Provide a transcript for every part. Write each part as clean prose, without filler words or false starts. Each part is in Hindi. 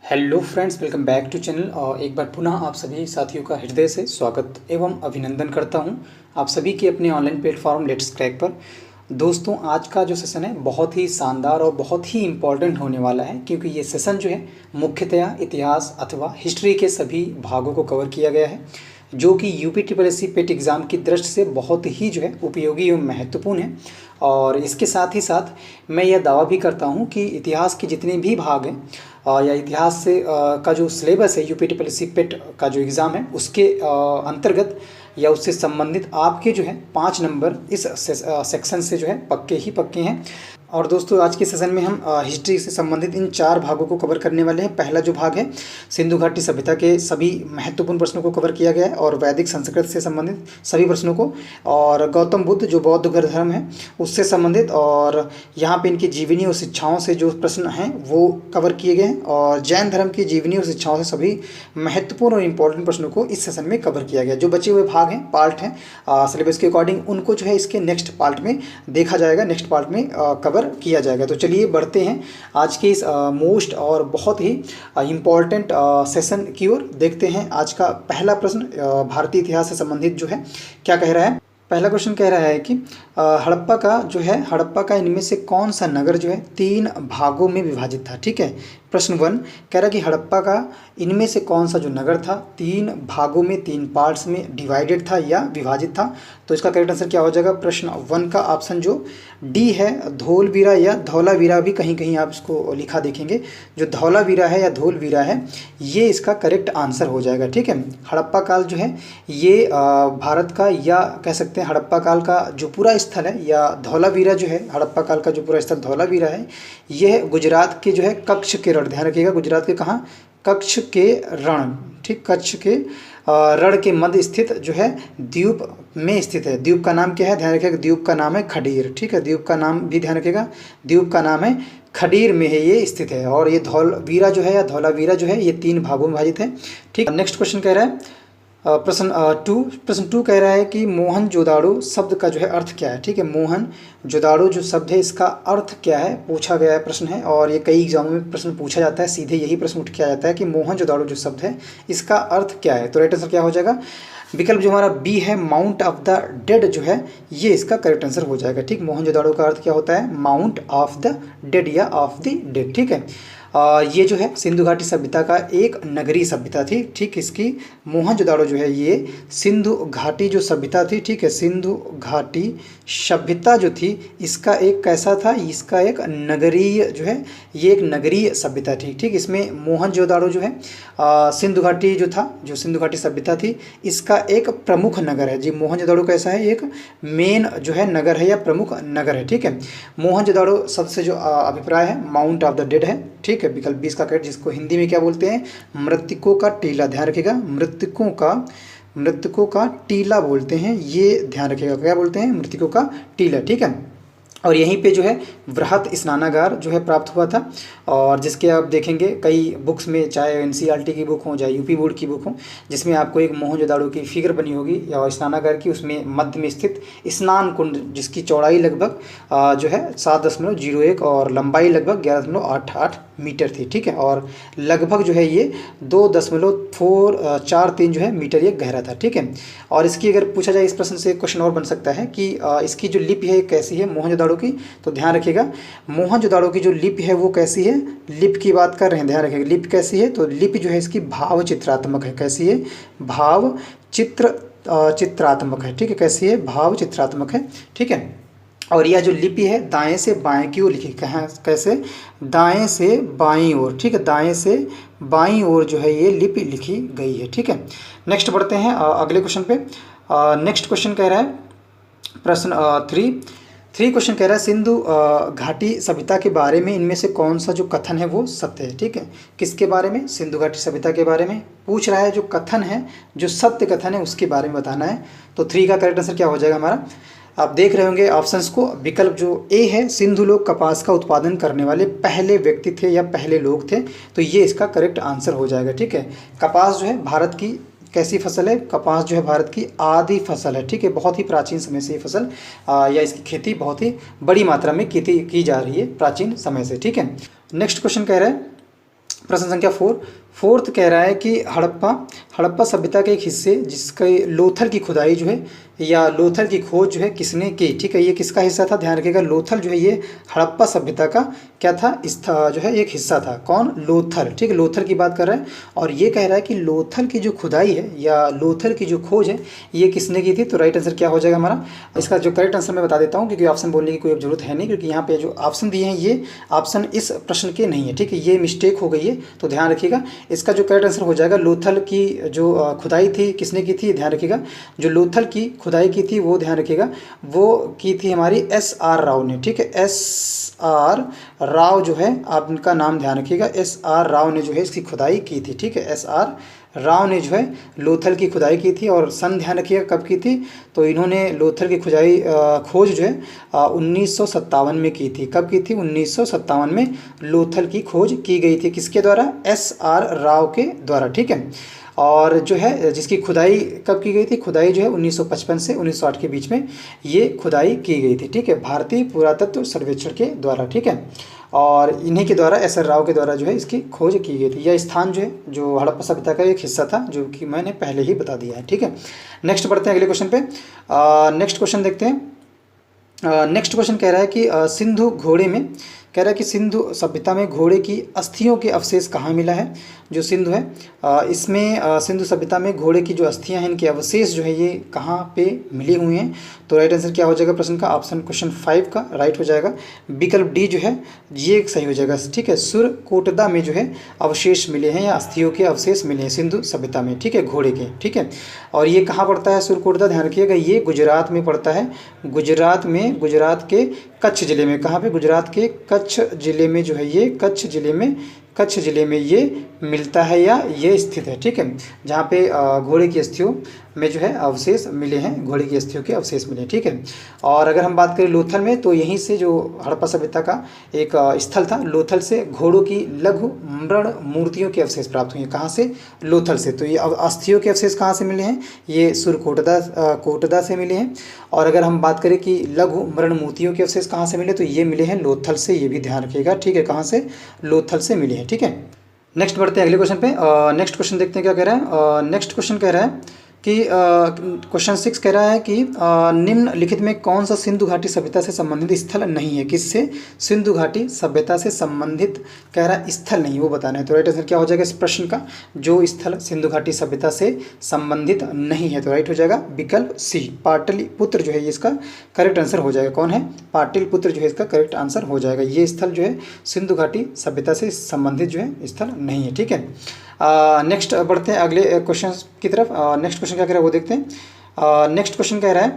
Hello friends, welcome back to channel. और एक बार पुनः आप सभी साथियों का हृदय से स्वागत एवं अभिनंदन करता हूं आप सभी के अपने ऑनलाइन प्लेटफॉर्म लेट्स क्रैक पर। दोस्तों, आज का जो सेशन है बहुत ही शानदार और बहुत ही इम्पॉर्टेंट होने वाला है, क्योंकि ये सेशन जो है मुख्यतया इतिहास अथवा हिस्ट्री के सभी भागों को कवर किया गया है, जो कि यूपी ट्रिपल एस सी पेट एग्ज़ाम की दृष्टि से बहुत ही जो है उपयोगी एवं महत्वपूर्ण है। और इसके साथ ही साथ मैं यह दावा भी करता हूं कि इतिहास के जितने भी भाग हैं या इतिहास से का जो सिलेबस है यूपी ट्रिपल एस सी पेट का जो एग्ज़ाम है उसके अंतर्गत या उससे संबंधित आपके जो है 5 नंबर इस सेक्शन से जो है पक्के ही पक्के हैं। और दोस्तों, आज के सेशन में हम हिस्ट्री से संबंधित इन 4 भागों को कवर करने वाले हैं। पहला जो भाग है सिंधु घाटी सभ्यता के सभी महत्वपूर्ण प्रश्नों को कवर किया गया है, और वैदिक संस्कृत से संबंधित सभी प्रश्नों को, और गौतम बुद्ध जो बौद्ध धर्म है उससे संबंधित, और यहाँ पे इनकी जीवनी और शिक्षाओं से जो प्रश्न हैं वो कवर किए गए हैं, और जैन धर्म की जीवनी और शिक्षाओं से सभी महत्वपूर्ण और इम्पोर्टेंट प्रश्नों को इस सेशन में कवर किया गया। जो बचे हुए भाग हैं, पार्ट हैं सिलेबस के अकॉर्डिंग, उनको जो है इसके नेक्स्ट पार्ट में देखा जाएगा, नेक्स्ट पार्ट में कवर किया जाएगा। तो चलिए बढ़ते हैं आज के इस मोस्ट और बहुत ही इम्पॉर्टेंट सेशन की ओर। देखते हैं आज का पहला प्रश्न भारतीय इतिहास से संबंधित जो है क्या कह रहा है। पहला क्वेश्चन कह रहा है कि हड़प्पा का इनमें से कौन सा नगर जो है 3 भागों में विभाजित था। ठीक है, प्रश्न 1 कह रहा है कि हड़प्पा का इनमें से कौन सा जो नगर था 3 भागों में 3 पार्ट्स में डिवाइडेड था या विभाजित था। तो इसका करेक्ट आंसर क्या हो जाएगा? प्रश्न 1 का ऑप्शन जो डी है, धोलवीरा या धौलावीरा भी कहीं कहीं आप इसको लिखा देखेंगे, जो धौलावीरा है या धोलवीरा है, ये इसका करेक्ट आंसर हो जाएगा। ठीक है, हड़प्पा काल जो है ये भारत का, या कह सकते हैं हड़प्पा काल का जो पूरा स्थल है, या धौलावीरा जो है, हड़प्पा काल का जो पूरा स्थल धौलावीरा है, यह गुजरात के जो है कच्छ के रण, ध्यान रखिएगा, गुजरात के कहाँ? कच्छ के रण। ठीक, कच्छ के रण के मध्य स्थित जो है द्वीप में स्थित है। द्वीप का नाम क्या है? ध्यान रखिएगा, द्वीप का नाम है खडीर। ठीक है, द्वीप का नाम भी ध्यान रखिएगा, द्वीप का नाम है खडीर में है ये स्थित है। और ये धौलवीरा जो है या धौलावीरा जो है ये 3 भागों में विभाजित है। ठीक, नेक्स्ट क्वेश्चन कह रहा है प्रश्न 2 कह रहा है कि मोहनजोदाड़ो शब्द का जो है अर्थ क्या है। ठीक है, मोहनजोदाड़ो जो शब्द है इसका अर्थ क्या है पूछा गया है प्रश्न है, और ये कई एग्जामों में प्रश्न पूछा जाता है, सीधे यही प्रश्न उठ के आ जाता है कि मोहनजोदाड़ो जो शब्द है इसका अर्थ क्या है। तो राइट आंसर क्या हो जाएगा? विकल्प जो हमारा बी है, माउंट ऑफ द डेड जो है ये इसका करेक्ट आंसर हो जाएगा। ठीक, मोहनजोदाड़ो का अर्थ क्या होता है? माउंट ऑफ द डेड या ऑफ द डेड। ठीक है, ये जो है सिंधु घाटी सभ्यता का एक नगरीय सभ्यता थी। ठीक, इसकी मोहनजोदाड़ो जो है ये सिंधु घाटी जो सभ्यता थी, ठीक है, सिंधु घाटी सभ्यता जो थी इसका एक कैसा था? इसका एक नगरीय जो है, ये एक नगरीय सभ्यता थी। ठीक, इसमें मोहनजोदाड़ो जो है सिंधु घाटी जो था, जो सिंधु घाटी सभ्यता थी, इसका एक प्रमुख नगर है जी। मोहनजोदाड़ो कैसा है? एक मेन जो है नगर है या प्रमुख नगर है। ठीक है, मोहनजोदाड़ो शब्द से जो अभिप्राय है माउंट ऑफ द डेड है। ठीक है, विकल्प 20 का करेक्ट, जिसको हिंदी में क्या बोलते हैं? मृतकों का टीला। ध्यान रखिएगा, मृतकों का टीला बोलते हैं, ये ध्यान रखिएगा, क्या बोलते हैं? मृतकों का टीला। ठीक है, और यहीं पे जो है बृहत स्नानागार जो है प्राप्त हुआ था, और जिसके आप देखेंगे कई बुक्स में, चाहे एनसीईआरटी की बुक हो चाहे यूपी बोर्ड की बुक हो, जिसमें आपको एक मोहनजोदाड़ो की फिगर बनी होगी या स्नानागार की, उसमें मध्य में स्थित स्नान कुंड, जिसकी चौड़ाई लगभग जो है 7.01 और लंबाई लगभग 11.88 मीटर थी। ठीक है, और लगभग जो है ये 2.443 जो है मीटर ये गहरा था। ठीक है, और इसकी अगर पूछा जाए, इस प्रश्न से क्वेश्चन और बन सकता है कि इसकी जो लिपि है कैसी है मोहनजोदाड़ो की। तो ध्यान रखिएगा, मोहनजोदाड़ो की जो लिपि है वो कैसी है? लिपि की बात कर रहे हैं, ध्यान रखिएगा, लिपि कैसी है? तो लिपि जो है इसकी भाव चित्रात्मक है। कैसी है? भाव चित्रात्मक है। ठीक है, कैसी है? भाव चित्रात्मक है। ठीक है, और यह जो लिपि है दाएं से बाएं की ओर लिखी, कहाँ? कैसे? दाएं से बाईं ओर। ठीक है, दाएं से बाईं ओर जो है ये लिपि लिखी गई है। ठीक है, नेक्स्ट बढ़ते हैं अगले क्वेश्चन पे। नेक्स्ट क्वेश्चन कह रहा है प्रश्न 3 क्वेश्चन कह रहा है सिंधु घाटी सभ्यता के बारे में इनमें से कौन सा जो कथन है वो सत्य है। ठीक है, किसके बारे में? सिंधु घाटी सभ्यता के बारे में पूछ रहा है। जो कथन है, जो सत्य कथन है उसके बारे में बताना है। तो 3 का करेक्ट आंसर क्या हो जाएगा हमारा? आप देख रहे होंगे ऑप्शंस को। विकल्प जो ए है, सिंधु लोग कपास का उत्पादन करने वाले पहले व्यक्ति थे या पहले लोग थे, तो ये इसका करेक्ट आंसर हो जाएगा। ठीक है, कपास जो है भारत की कैसी फसल है? कपास जो है भारत की आदि फसल है। ठीक है, बहुत ही प्राचीन समय से ये फसल या इसकी खेती बहुत ही बड़ी मात्रा में की जा रही है प्राचीन समय से। ठीक है, नेक्स्ट क्वेश्चन कह रहा है प्रश्न संख्या 4 कह रहा है कि हड़प्पा सभ्यता के एक हिस्से जिसके लोथल की खुदाई जो है या लोथल की खोज जो है किसने की, ठीक है। ये किसका हिस्सा था, ध्यान रखिएगा। लोथल जो है ये हड़प्पा सभ्यता का क्या था, जो है एक हिस्सा था। कौन, लोथल, ठीक है। लोथल की बात कर रहा है और ये कह रहा है कि लोथल की जो खुदाई है या लोथल की जो खोज है ये किसने की थी। तो राइट आंसर क्या हो जाएगा हमारा, इसका जो करेक्ट आंसर मैं बता देता हूँ क्योंकि ऑप्शन बोलने की कोई जरूरत है नहीं, क्योंकि यहाँ पे जो ऑप्शन दिए हैं ये ऑप्शन इस प्रश्न के नहीं है, ठीक है। ये मिस्टेक हो गई है, तो ध्यान रखिएगा। इसका जो करेक्ट आंसर हो जाएगा, लोथल की जो खुदाई थी किसने की थी, ध्यान रखिएगा। जो लोथल की खुदाई की थी वो, ध्यान रखिएगा, वो की थी हमारी SR राव ने, ठीक है। SR राव जो है, आप इनका नाम ध्यान रखिएगा, SR राव ने जो है इसकी खुदाई की थी, ठीक है। SR राव ने जो है लोथल की खुदाई की थी और सन ध्यान रखिएगा कब की थी, तो इन्होंने लोथल की खुदाई खोज जो है 1957 में की थी। कब की थी, 1957 में लोथल की खोज की गई थी। किसके द्वारा, SR राव के द्वारा, ठीक है। और जो है जिसकी खुदाई कब की गई थी, खुदाई जो है 1955 से 1960 के बीच में ये खुदाई की गई थी, ठीक है, भारतीय पुरातत्व सर्वेक्षण के द्वारा, ठीक है। और इन्हीं के द्वारा SR राव के द्वारा जो है इसकी खोज की गई थी। यह स्थान जो है जो हड़प्पा सभ्यता का एक हिस्सा था, जो कि मैंने पहले ही बता दिया है, ठीक है। नेक्स्ट बढ़ते हैं अगले क्वेश्चन पे। नेक्स्ट क्वेश्चन देखते हैं। नेक्स्ट क्वेश्चन कह रहा है कि सिंधु घोड़े में, कह रहा है कि सिंधु सभ्यता में घोड़े की अस्थियों के अवशेष कहाँ मिला है। जो सिंधु है इसमें सिंधु सभ्यता में घोड़े की जो अस्थियां हैं इनके अवशेष जो है ये कहाँ पे मिले हुए हैं। तो राइट आंसर क्या हो जाएगा प्रश्न का, ऑप्शन क्वेश्चन 5 का राइट हो जाएगा। विकल्प डी जो है ये सही हो जाएगा, ठीक है। सुरकोटदा में जो है अवशेष मिले हैं या अस्थियों के अवशेष मिले हैं सिंधु सभ्यता में, ठीक है, घोड़े के, ठीक है। और ये कहाँ पड़ता है सुरकोटदा, ध्यान रखिएगा, ये गुजरात में पड़ता है। गुजरात में, गुजरात के कच्छ जिले में, कहाँ पे, गुजरात के कच्छ जिले में जो है ये, कच्छ जिले में ये मिलता है या ये स्थित है, ठीक है। जहाँ पे घोड़े की अस्थियों में जो है अवशेष मिले हैं, घोड़े की अस्थियों के अवशेष मिले हैं, ठीक है। और अगर हम बात करें लोथल में, तो यहीं से जो हड़प्पा सभ्यता का एक स्थल था, लोथल से घोड़ों की लघु मृण मूर्तियों के अवशेष प्राप्त हुए हैं। कहाँ से, लोथल से। तो ये अस्थियों के अवशेष कहाँ से मिले हैं, ये सुरकोटदा से मिले हैं। और अगर हम बात करें कि लघु मृण मूर्तियों के अवशेष कहाँ से मिले, तो ये मिले हैं लोथल से, ये भी ध्यान रखिएगा, ठीक है। कहाँ से, लोथल से मिले हैं, ठीक है। नेक्स्ट बढ़ते हैं अगले क्वेश्चन पे। नेक्स्ट क्वेश्चन देखते हैं क्या कह रहा है। नेक्स्ट क्वेश्चन कह रहा है कि क्वेश्चन 6 कह रहा है कि निम्नलिखित में कौन सा सिंधु घाटी सभ्यता से संबंधित स्थल नहीं है। किससे, सिंधु घाटी सभ्यता से संबंधित कह रहा है स्थल नहीं, वो बताना है। तो राइट आंसर क्या हो जाएगा इस प्रश्न का, जो स्थल सिंधु घाटी सभ्यता से संबंधित नहीं है। तो राइट हो जाएगा विकल्प सी, पाटलिपुत्र जो है ये इसका करेक्ट आंसर हो जाएगा। कौन है, पाटलिपुत्र जो है इसका करेक्ट आंसर हो जाएगा। ये स्थल जो है सिंधु घाटी सभ्यता से संबंधित जो है स्थल नहीं है, ठीक है। नेक्स्ट बढ़ते हैं अगले क्वेश्चन की तरफ। नेक्स्ट क्वेश्चन क्या कह रहा है वो देखते हैं। नेक्स्ट क्वेश्चन कह रहा है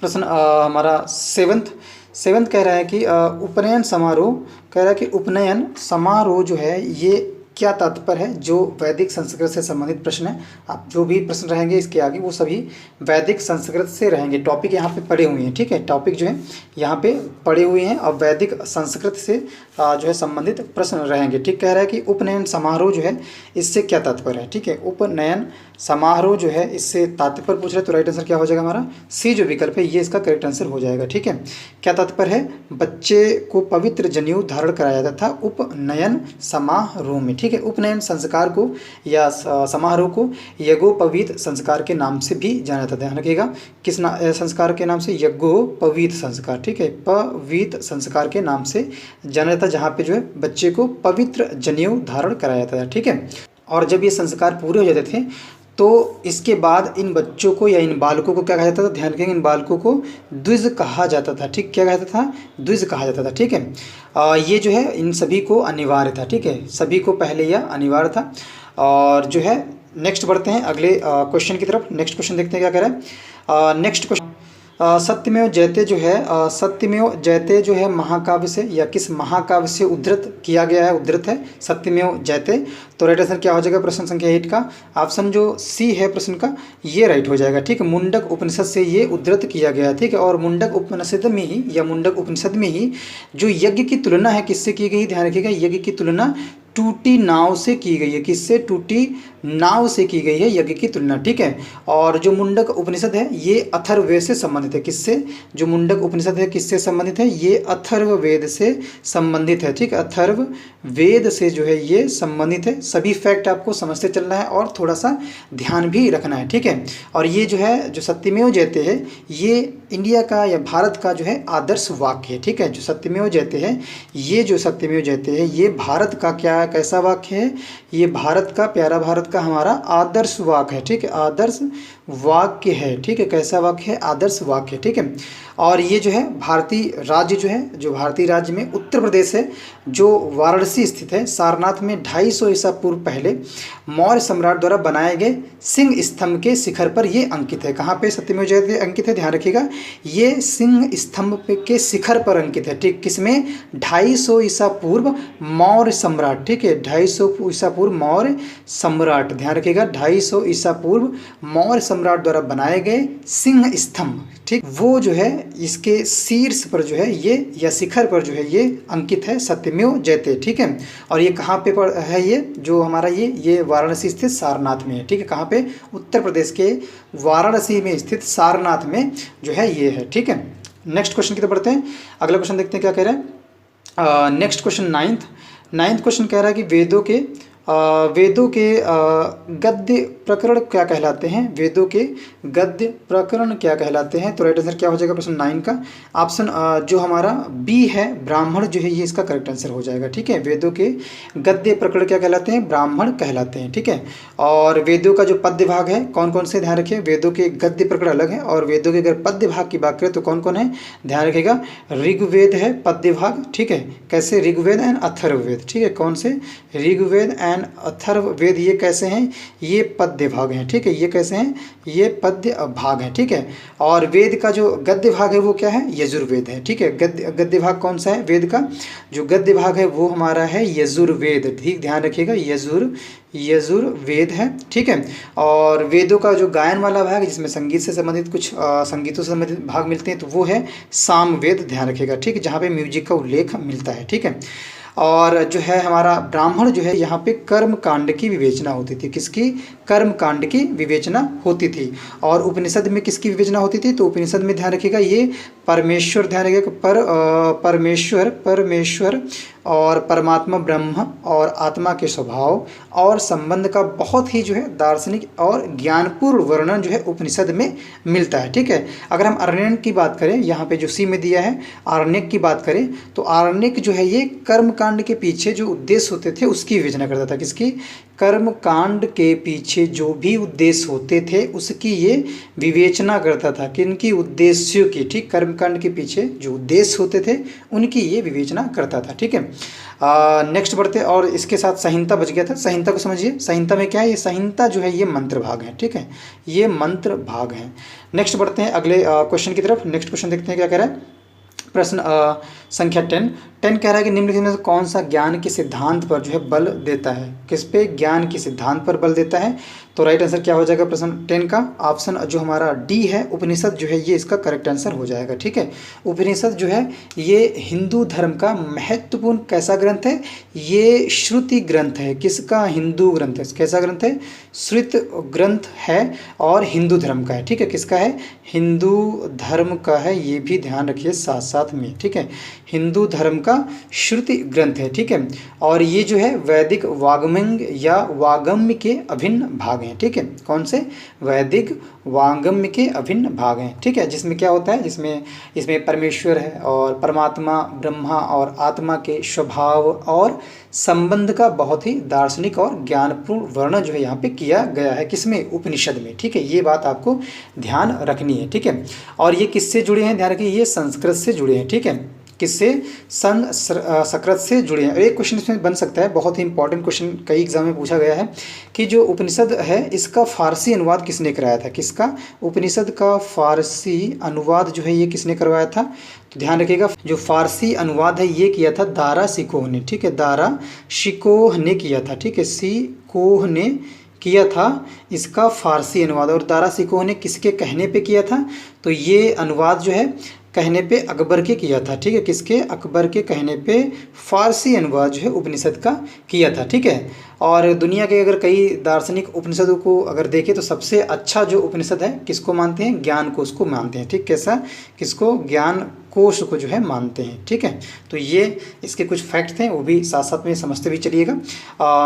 प्रश्न हमारा सेवंथ कह रहा है कि उपनयन समारोह, कह रहा है कि उपनयन समारोह जो है ये क्या तात्पर्य है। जो वैदिक संस्कृत से संबंधित प्रश्न है, आप जो भी प्रश्न रहेंगे इसके आगे वो सभी वैदिक संस्कृत से रहेंगे। टॉपिक यहाँ पे पढ़े हुए हैं, ठीक है, टॉपिक जो है यहाँ पे पढ़े हुए हैं और वैदिक संस्कृत से जो है संबंधित प्रश्न रहेंगे, ठीक। कह रहा है कि उपनयन समारोह जो है इससे क्या तात्पर्य है, ठीक है। उपनयन समारोह जो है इससे तात्पर्य पूछ रहे हैं। तो राइट आंसर क्या हो जाएगा हमारा, सी जो विकल्प है ये इसका करेक्ट आंसर हो जाएगा, ठीक है। क्या तात्पर्य है, बच्चे को पवित्र जनेऊ धारण कराया जाता था उपनयन समारोह में, ठीक है। उपनयन संस्कार को या समारोह को यज्ञोपवीत संस्कार के नाम से भी जाना जाता है। ध्यान रखिएगा किस संस्कार के नाम से, यज्ञोपवीत संस्कार, ठीक है, पवीत संस्कार के नाम से जाना जाता है, जहाँ पे जो है बच्चे को पवित्र जनेऊ धारण कराया जाता है, ठीक है। और जब ये संस्कार पूरे हो जाते थे तो इसके बाद इन बच्चों को या इन बालकों को क्या कहा जाता था, ध्यान रखेंगे, इन बालकों को द्विज कहा जाता था, ठीक। क्या कहता था, द्विज कहा जाता था, ठीक है। ये जो है इन सभी को अनिवार्य था, ठीक है, सभी को पहले यह अनिवार्य था। और जो है नेक्स्ट बढ़ते हैं अगले क्वेश्चन की तरफ। नेक्स्ट क्वेश्चन देखते हैं क्या कह रहा है। नेक्स्ट क्वेश्चन सत्यमेव जयते जो है, सत्यमेव जयते जो है महाकाव्य से या किस महाकाव्य से उद्धृत किया गया है, उद्धृत है सत्यमेव जयते। तो राइट आंसर क्या हो जाएगा प्रश्न संख्या 8 का, ऑप्शन जो सी है प्रश्न का ये राइट हो जाएगा, ठीक है। मुंडक उपनिषद से ये उद्धृत किया गया है, ठीक है। और मुंडक उपनिषद में ही या मुंडक उपनिषद में ही जो यज्ञ की तुलना है किससे की गई, ध्यान रखिएगा, यज्ञ की तुलना टूटी नाव से की गई है। किससे? टूटी नाव से की गई है यज्ञ की तुलना, ठीक है। और जो मुंडक उपनिषद है ये अथर्ववेद से संबंधित है। किससे? जो मुंडक उपनिषद है किससे संबंधित है? ये अथर्ववेद से संबंधित है, ठीक है। अथर्ववेद से जो है ये संबंधित है। सभी फैक्ट आपको समझते चलना है और थोड़ा सा ध्यान भी रखना है, ठीक है। और ये जो है जो सत्यमेव जयते है ये इंडिया का या भारत का जो है आदर्श वाक्य है, ठीक है। जो सत्यमेव जयते है ये जो सत्यमेव जयते है ये भारत का क्या कैसा वाक्य है? ये भारत का, प्यारा भारत का हमारा आदर्श वाक्य है, ठीक है। आदर्श वाक्य है, ठीक है। कैसा वाक्य है? आदर्श वाक्य, ठीक है। और ये जो है भारतीय राज्य जो है, जो भारतीय राज्य में उत्तर प्रदेश है, जो वाराणसी स्थित है, सारनाथ में 250 ईसा पूर्व पहले मौर्य सम्राट द्वारा बनाए गए सिंह स्तंभ के शिखर पर ये अंकित है। कहाँ पे सत्यमेव जयते अंकित है? ध्यान रखिएगा, ये सिंह स्तंभ के शिखर पर अंकित है, ठीक। किसमें? 250 ईसा पूर्व मौर्य सम्राट, ठीक है। 250 ईसा पूर्व मौर्य सम्राट, ध्यान रखिएगा, 250 ईसा पूर्व मौर्य सम्राट द्वारा बनाए गए सिंह स्तंभ, ठीक, वो जो है इसके शीर्ष पर जो है ये या शिखर पर जो है ये अंकित है सत्यमेव जयते, ठीक है। और ये कहाँ पे है? ये जो हमारा ये वाराणसी स्थित सारनाथ में है, ठीक है। कहाँ पे? उत्तर प्रदेश के वाराणसी में स्थित सारनाथ में जो है ये है, ठीक है। नेक्स्ट क्वेश्चन की तरफ बढ़ते हैं। अगला क्वेश्चन देखते हैं क्या कह रहे हैं। नेक्स्ट क्वेश्चन नाइन्थ क्वेश्चन कह रहा है कि वेदों के गद्य प्रकरण क्या कहलाते हैं? वेदों के गद्य प्रकरण क्या कहलाते हैं? तो राइट आंसर क्या हो जाएगा प्रश्न 9 का? ऑप्शन जो हमारा बी है, ब्राह्मण जो है ये इसका करेक्ट आंसर हो जाएगा, ठीक है। वेदों के गद्य प्रकरण क्या कहलाते हैं? ब्राह्मण कहलाते हैं, ठीक है। और वेदों का जो पद्य भाग है कौन कौन से? ध्यान रखिए, वेदों के गद्य प्रकरण अलग है और वेदों के अगर पद्य भाग की बात करें तो कौन कौन है? ध्यान रखिएगा, ऋग्वेद है पद्य भाग, ठीक है। कैसे? ऋग्वेद एंड अथर्ववेद, ठीक है। कौन से? ऋग्वेद एंड अथर्ववेद, ये कैसे हैं? ये पद्य भाग हैं, ठीक है। ये कैसे हैं? ये पद्य भाग हैं, ठीक है। और वेद का जो गद्य भाग है वो क्या है? यजुर्वेद है, ठीक है। गद्य भाग कौन सा है? वेद का जो गद्य भाग है वो हमारा है यजुर्वेद, ठीक, ध्यान रखिएगा, यजुर्वेद है, ठीक है। और वेदों का जो गायन वाला भाग है जिसमें संगीत से संबंधित कुछ संगीतों से संबंधित भाग मिलते हैं तो वो है सामवेद, ध्यान रखिएगा, ठीक, जहाँ पे म्यूजिक का उल्लेख मिलता है, ठीक है। और जो है हमारा ब्राह्मण जो है यहाँ पे कर्म कांड की विवेचना होती थी। किसकी? कर्म कांड की विवेचना होती थी। और उपनिषद में किसकी विवेचना होती थी? तो उपनिषद में ध्यान रखिएगा ये परमेश्वर, ध्यान रखिएगा, परमेश्वर और परमात्मा ब्रह्म और आत्मा के स्वभाव और संबंध का बहुत ही जो है दार्शनिक और ज्ञानपूर्ण वर्णन जो है उपनिषद में मिलता है, ठीक है। अगर हम आरण्यक की बात करें, यहाँ पे जो सी में दिया है आरण्यक की बात करें तो आरण्यक जो है ये कर्म कांड के पीछे जो उद्देश्य होते थे उसकी विवेचना करता था। किसकी? कर्म कांड के पीछे जो भी उद्देश्य होते थे उसकी ये विवेचना करता था। किनकी? उद्देश्यों की, ठीक। कर्म कांड के पीछे जो उद्देश्य होते थे उनकी ये विवेचना करता था, ठीक है। नेक्स्ट बढ़ते, और इसके साथ संहिता बच गया था। संहिता को समझिए, संहिता में क्या है? ये संहिता जो है ये मंत्र भाग है, ठीक है, ये मंत्र भाग है। नेक्स्ट बढ़ते हैं अगले क्वेश्चन की तरफ। नेक्स्ट क्वेश्चन देखते हैं क्या कह रहा है। प्रश्न संख्या 10 कह रहा है कि निम्नलिखित में से कौन सा ज्ञान के सिद्धांत पर जो है बल देता है? किस पे? ज्ञान के सिद्धांत पर बल देता है। तो राइट आंसर क्या हो जाएगा प्रश्न 10 का? ऑप्शन जो हमारा डी है, उपनिषद जो है ये इसका करेक्ट आंसर हो जाएगा, ठीक है। उपनिषद जो है ये हिंदू धर्म का महत्वपूर्ण कैसा ग्रंथ है? ये श्रुति ग्रंथ है। किसका? हिंदू ग्रंथ है। कैसा ग्रंथ है? श्रुत ग्रंथ है और हिंदू धर्म का है, ठीक है। किसका है? हिंदू धर्म का है, ये भी ध्यान रखिए साथ साथ में, ठीक है। हिंदू धर्म का श्रुति ग्रंथ है, ठीक है। और ये जो है वैदिक वाग्मय या वागम्य के अभिन्न भाग हैं, ठीक है। कौन से? वैदिक वाग्मय के अभिन्न भाग हैं, ठीक है। जिसमें क्या होता है? इसमें परमेश्वर है और परमात्मा ब्रह्मा और आत्मा के स्वभाव और संबंध का बहुत ही दार्शनिक और ज्ञानपूर्ण वर्णन जो है यहाँ पे किया गया है। किसमें? उपनिषद में, ठीक है। ये बात आपको ध्यान रखनी है, ठीक है। और ये किससे जुड़े हैं? ध्यान रखिए, ये संस्कृत से जुड़े हैं, ठीक है। किससे? संस्कृत से जुड़े हैं। एक क्वेश्चन इसमें बन सकता है, बहुत ही इंपॉर्टेंट क्वेश्चन कई एग्जाम में पूछा गया है कि जो उपनिषद है इसका फारसी अनुवाद किसने कराया था? किसका? उपनिषद का फारसी अनुवाद जो है ये किसने करवाया था? तो ध्यान रखिएगा, जो फारसी अनुवाद है ये किया था दारा शिकोह ने, ठीक है। दारा शिकोह ने किया था, ठीक है। शिकोह ने किया था इसका फारसी अनुवाद। और दारा शिकोह ने किसके कहने पे किया था? तो ये अनुवाद जो है कहने पे अकबर के किया था, ठीक है, किसके, अकबर के कहने पे फारसी अनुवाद जो है उपनिषद का किया था, ठीक है। और दुनिया के अगर कई दार्शनिक उपनिषदों को अगर देखें तो सबसे अच्छा जो उपनिषद है किसको मानते हैं, ज्ञान कोश को मानते हैं, ठीक, कैसा, किसको, ज्ञान कोश को जो है मानते हैं, ठीक है। तो ये इसके कुछ फैक्ट थे, वो भी साथ साथ में समझते भी चलिएगा।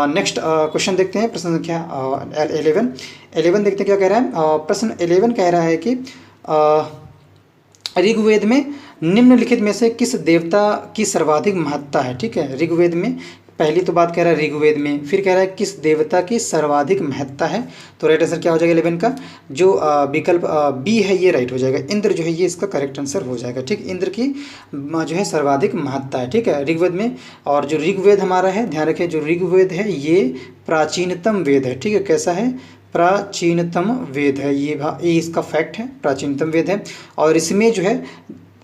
नेक्स्ट क्वेश्चन देखते हैं, प्रश्न संख्या 11 देखते हैं क्या कह रहा है। प्रश्न 11 कह रहा है कि ऋग्वेद में निम्नलिखित में से किस देवता की सर्वाधिक महत्ता है, ठीक है। ऋग्वेद में पहली तो बात कह रहा है ऋग्वेद में, फिर कह रहा है किस देवता की सर्वाधिक महत्ता है। तो राइट आंसर क्या हो जाएगा 11 का, जो विकल्प बी है ये राइट हो जाएगा, इंद्र जो है ये इसका करेक्ट आंसर हो जाएगा, ठीक। इंद्र की जो है सर्वाधिक महत्ता है, ठीक है, ऋग्वेद में। और जो ऋग्वेद हमारा है, ध्यान रखें, जो ऋग्वेद है ये प्राचीनतम वेद है, ठीक है, कैसा है, प्राचीनतम वेद है, ये इसका फैक्ट है, प्राचीनतम वेद है। और इसमें जो है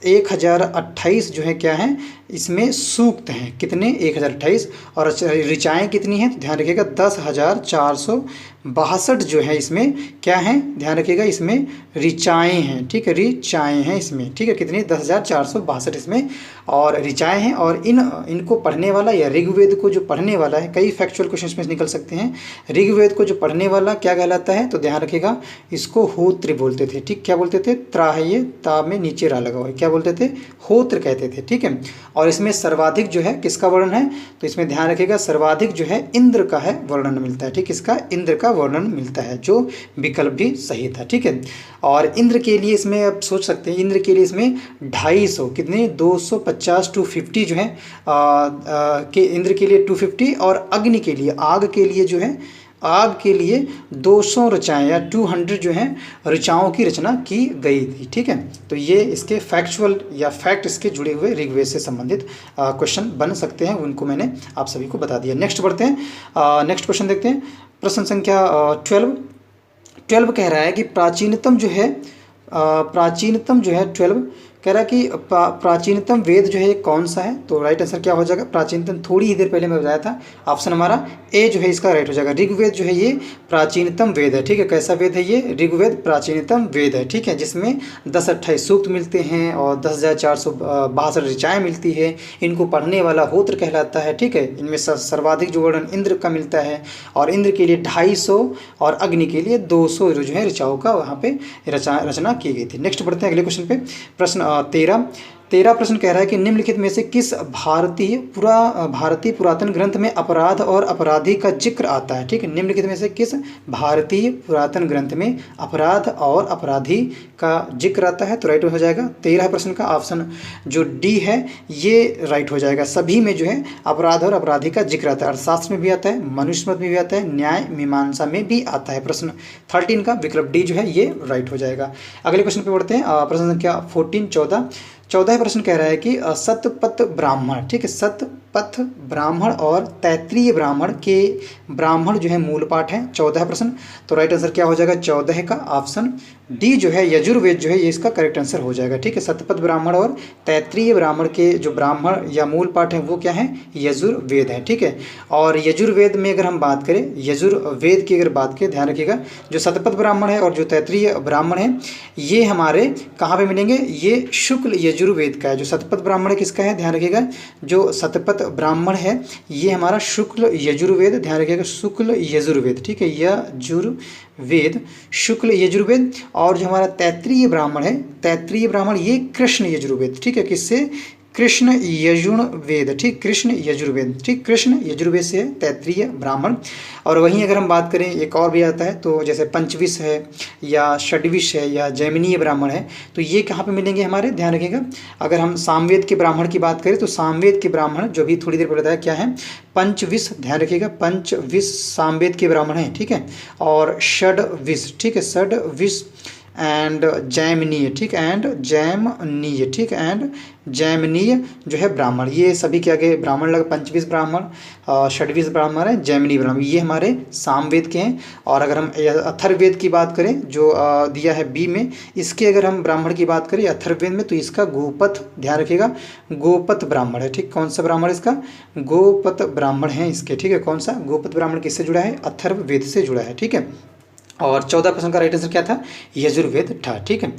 1028 जो है क्या है, इसमें सूक्त हैं, कितने, 1028। और ऋचाएँ कितनी हैं, तो ध्यान रखिएगा 10,462 जो है इसमें क्या है, ध्यान रखिएगा इसमें ऋचाएँ हैं, ठीक है, ऋचाएँ हैं इसमें, ठीक है, कितनी, 10,462 इसमें और ऋचाएँ हैं। और इनको पढ़ने वाला या ऋग्वेद को जो पढ़ने वाला है, कई फैक्चुअल क्वेश्चन में निकल सकते हैं, ऋग्वेद को जो पढ़ने वाला क्या कहलाता है, तो ध्यान रखिएगा इसको होत्र बोलते थे, ठीक, क्या बोलते थे, त्रा है ये, ता में नीचे रा लगा हुआ है, क्या बोलते थे, होत्र कहते थे, ठीक है। और इसमें सर्वाधिक जो है किसका वर्णन है, तो इसमें ध्यान रखिएगा सर्वाधिक जो है इंद्र का है वर्णन मिलता है, ठीक, इसका इंद्र का वर्णन मिलता है, जो विकल्प भी सही था, ठीक है। और इंद्र के लिए इसमें आप सोच सकते हैं, इंद्र के लिए इसमें 250 कितने, 250 250 जो है के इंद्र के लिए 250 और अग्नि के लिए, आग के लिए जो है, आग के लिए 200 ऋचाएँ या 200 जो हैं ऋचाओं की रचना की गई थी, ठीक है। तो ये इसके फैक्चुअल या फैक्ट इसके जुड़े हुए ऋग्वेद से संबंधित क्वेश्चन बन सकते हैं, उनको मैंने आप सभी को बता दिया। नेक्स्ट बढ़ते हैं, नेक्स्ट क्वेश्चन देखते हैं, प्रश्न संख्या 12 कह रहा है कि प्राचीनतम जो है 12 कह रहा है कि प्राचीनतम वेद जो है कौन सा है, तो राइट आंसर क्या हो जाएगा, प्राचीनतम थोड़ी ही देर पहले मैं बताया था, ऑप्शन हमारा ए जो है इसका राइट हो जाएगा। ऋग्वेद जो है ये प्राचीनतम वेद है, ठीक है, कैसा वेद है ये, ऋग्वेद प्राचीनतम वेद है, ठीक है, जिसमें 1028 सूक्त मिलते हैं और 10,462 ऋचाएँ मिलती है। इनको पढ़ने वाला होत्र कहलाता है, ठीक है। इनमें सर्वाधिक जो वर्णन इंद्र का मिलता है और इंद्र के लिए 250 और अग्नि के लिए 200 जो है ऋचाओं का वहाँ पे रचना की गई थी। नेक्स्ट बढ़ते हैं अगले क्वेश्चन पे, प्रश्न 13 प्रश्न कह रहा है कि निम्नलिखित में से किस भारतीय पुरातन ग्रंथ में अपराध और अपराधी का जिक्र आता है, ठीक है। निम्नलिखित में से किस भारतीय पुरातन ग्रंथ में अपराध और अपराधी का जिक्र आता है, तो राइट हो जाएगा 13 प्रश्न का ऑप्शन जो डी है ये राइट हो जाएगा। सभी में जो है अपराध और अपराधी का जिक्र आता है, अर्थशास्त्र में भी आता है, मनुस्मृति में भी आता है, न्याय मीमांसा में भी आता है। प्रश्न 13 का विकल्प डी जो है ये राइट हो जाएगा। अगले क्वेश्चन पे बढ़ते हैं, प्रश्न संख्या 14 प्रश्न कह रहा है कि सतपथ ब्राह्मण, ठीक है, सतपथ ब्राह्मण और तैत्रीय ब्राह्मण के ब्राह्मण जो है मूल पाठ है। 14 प्रश्न, तो राइट आंसर क्या हो जाएगा 14 का ऑप्शन डी जो है यजुर्वेद जो है ये इसका करेक्ट आंसर हो जाएगा, ठीक है। सतपथ ब्राह्मण और तैत्रीय ब्राह्मण के जो ब्राह्मण या मूल पाठ है वो क्या है, यजुर्वेद है, ठीक है। और यजुर्वेद में अगर हम बात करें, यजुर्वेद की अगर बात करें, ध्यान रखिएगा जो सतपथ ब्राह्मण है और जो तैत्रीय ब्राह्मण है ये हमारे कहाँ पे मिलेंगे, ये शुक्ल यजुर्वेद का है। जो सतपथ ब्राह्मण है किसका है, ध्यान रखिएगा जो सतपथ ब्राह्मण है ये हमारा शुक्ल यजुर्वेद, ध्यान रखिएगा शुक्ल यजुर्वेद, ठीक है, यजुर्वेद शुक्ल यजुर्वेद। और जो हमारा तैत्रीय ब्राह्मण है, तैत्रीय ब्राह्मण ये कृष्ण यजुर्वेद, ठीक है, किससे, कृष्ण यजुर्वेद, ठीक, कृष्ण यजुर्वेद, ठीक, कृष्ण यजुर्वेद से है तैत्रीय ब्राह्मण। और वहीं अगर हम बात करें एक और भी आता है, तो जैसे पंचविश है या षड्विश है या जैमिनीय ब्राह्मण है, तो ये कहाँ पे मिलेंगे हमारे, ध्यान रखिएगा। अगर हम सामवेद के ब्राह्मण की बात करें तो सामवेद के ब्राह्मण जो भी थोड़ी देर पहले बताया क्या है, पंचविश, ध्यान रखिएगा पंचविश सामवेद के ब्राह्मण हैं, ठीक है। और षड्विश, ठीक है, षड्विश एंड जैमिनीय, ठीक, एंड जैमनीय, ठीक, एंड जैमिनीय जो है ब्राह्मण, ये सभी क्या के ब्राह्मण लगे, पंचविश ब्राह्मण, षड्विश ब्राह्मण है, जैमिनी ब्राह्मण, ये हमारे सामवेद के हैं। और अगर हम अथर्ववेद की बात करें जो दिया है बी में, इसके अगर हम ब्राह्मण की बात करें अथर्ववेद में, तो इसका गोपथ, ध्यान रखिएगा गोपथ ब्राह्मण है, ठीक, कौन सा ब्राह्मण इसका, गोपथ ब्राह्मण है इसके, ठीक है, कौन सा गोपथ ब्राह्मण किससे जुड़ा है, अथर्ववेद से जुड़ा है, ठीक है। और 14 प्रश्न का राइट आंसर क्या था, यजुर्वेद था। ठीक है,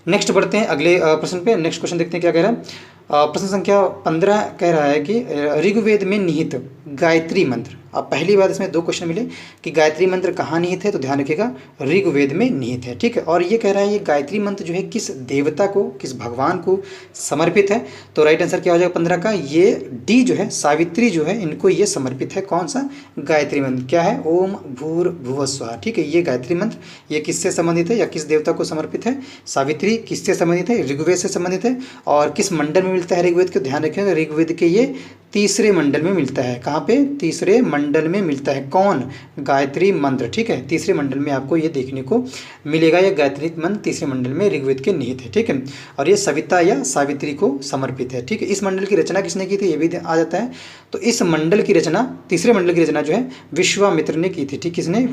नेक्स्ट बढ़ते हैं अगले प्रश्न पे। नेक्स्ट क्वेश्चन देखते हैं क्या कह रहा है। प्रश्न संख्या 15 कह रहा है कि ऋग्वेद में निहित गायत्री मंत्र। अब पहली बार इसमें दो क्वेश्चन मिले कि गायत्री मंत्र कहाँ निहित है, तो ध्यान रखिएगा ऋग्वेद में निहित है। ठीक है, और ये कह रहा है ये गायत्री मंत्र जो है किस देवता को, किस भगवान को समर्पित है, तो राइट आंसर क्या हो जाएगा 15 का, ये डी जो है सावित्री जो है इनको ये समर्पित है। कौन सा गायत्री मंत्र क्या है, ओम भूर भुवः स्वः। ठीक है, ये गायत्री मंत्र ये किससे संबंधित है या किस देवता को समर्पित है, सावित्री। किससे संबंधित है, ऋग्वेद से संबंधित है। और किस मंडल में मिलता है ऋग्वेद के, ध्यान रखिएगा ऋग्वेद के ये तीसरे मंडल में मिलता है। कहाँ पे, तीसरे मंडल में मिलता है। कौन, गायत्री मंत्र। ठीक है, तीसरे मंडल में आपको ये देखने को मिलेगा, ये गायत्री मंत्र तीसरे मंडल में ऋग्वेद के निहित है। ठीक है, और ये सविता या सावित्री को समर्पित है। ठीक है, इस मंडल की रचना किसने की थी ये भी आ जाता है। तो इस मंडल की रचना, तीसरे मंडल की रचना जो है विश्वामित्र ने की थी। ठीक, किसने,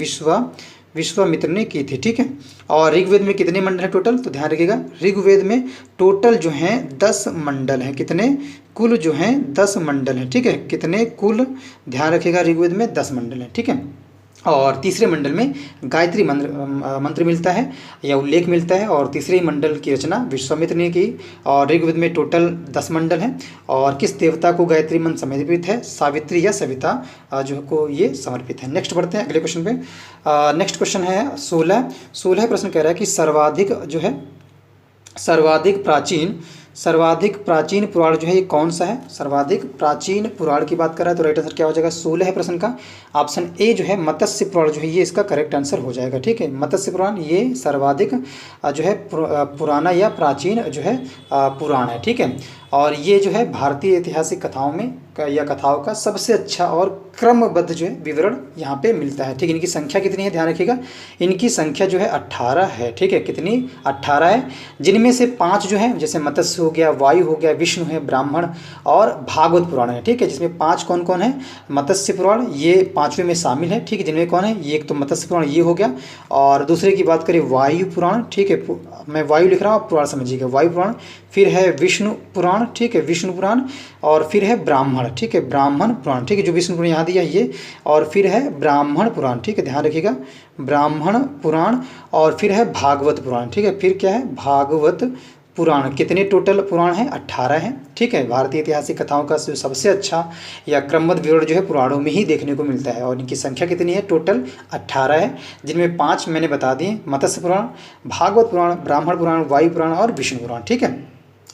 विश्वामित्र ने की थी। ठीक है, और ऋग्वेद में कितने मंडल हैं टोटल, तो ध्यान रखिएगा ऋग्वेद में टोटल जो हैं 10 मंडल हैं। कितने, कुल जो हैं 10 मंडल हैं। ठीक है, कितने, कुल ध्यान रखिएगा ऋग्वेद में 10 मंडल हैं। ठीक है, और तीसरे मंडल में गायत्री मंत्र मिलता है या उल्लेख मिलता है, और तीसरे मंडल की रचना विश्वामित्र ने की। और ऋग्वेद में टोटल 10 मंडल हैं। और किस देवता को गायत्री मंत्र समर्पित है, सावित्री या सविता जो को ये समर्पित है। नेक्स्ट बढ़ते हैं अगले क्वेश्चन पे। नेक्स्ट क्वेश्चन है 16 प्रश्न कह रहा है कि सर्वाधिक प्राचीन पुराण जो है ये कौन सा है, सर्वाधिक प्राचीन पुराण की बात कर रहा है। तो राइट आंसर क्या हो जाएगा, 16 प्रश्न का ऑप्शन ए जो है मत्स्य पुराण जो है ये इसका करेक्ट आंसर हो जाएगा। ठीक है, मत्स्य पुराण ये सर्वाधिक जो है पुराना या प्राचीन जो है पुराण है। ठीक है, और ये जो है भारतीय ऐतिहासिक कथाओं में या कथाओं का सबसे अच्छा और क्रमबद्ध जो है विवरण यहाँ पे मिलता है। ठीक, इनकी संख्या कितनी है, ध्यान रखिएगा इनकी संख्या जो है 18 है। ठीक है, कितनी, 18 है, जिनमें से 5 जो है जैसे मत्स्य हो गया, वायु हो गया, विष्णु है, ब्राह्मण और भागवत पुराण है। ठीक है, जिसमें 5 कौन कौन है, मत्स्य पुराण ये 5वें में शामिल है। ठीक है, जिनमें कौन है, ये एक तो मत्स्य पुराण ये हो गया, और दूसरे की बात करें वायु पुराण। ठीक है, मैं वायु लिख रहा हूँ, पुराण समझिएगा, वायु पुराण, फिर है विष्णु पुराण। ठीक है, विष्णु पुराण, और फिर है ब्राह्मण। ठीक है, ब्राह्मण पुराण। ठीक है, जो विष्णु पुराण यहाँ दिया ये, और फिर है ब्राह्मण पुराण। ठीक है, ध्यान रखिएगा ब्राह्मण पुराण, और फिर है भागवत पुराण। ठीक है, फिर क्या है, भागवत पुराण। कितने टोटल पुराण हैं, 18 हैं। ठीक है, भारतीय ऐतिहासिक कथाओं का जो सबसे अच्छा या क्रमबद्ध विवरण जो है पुराणों में ही देखने को मिलता है, और इनकी संख्या कितनी है, टोटल 18 है, जिनमें 5 मैंने बता दिए, मत्स्य पुराण, भागवत पुराण, ब्राह्मण पुराण, वायु पुराण और विष्णु पुराण। ठीक है,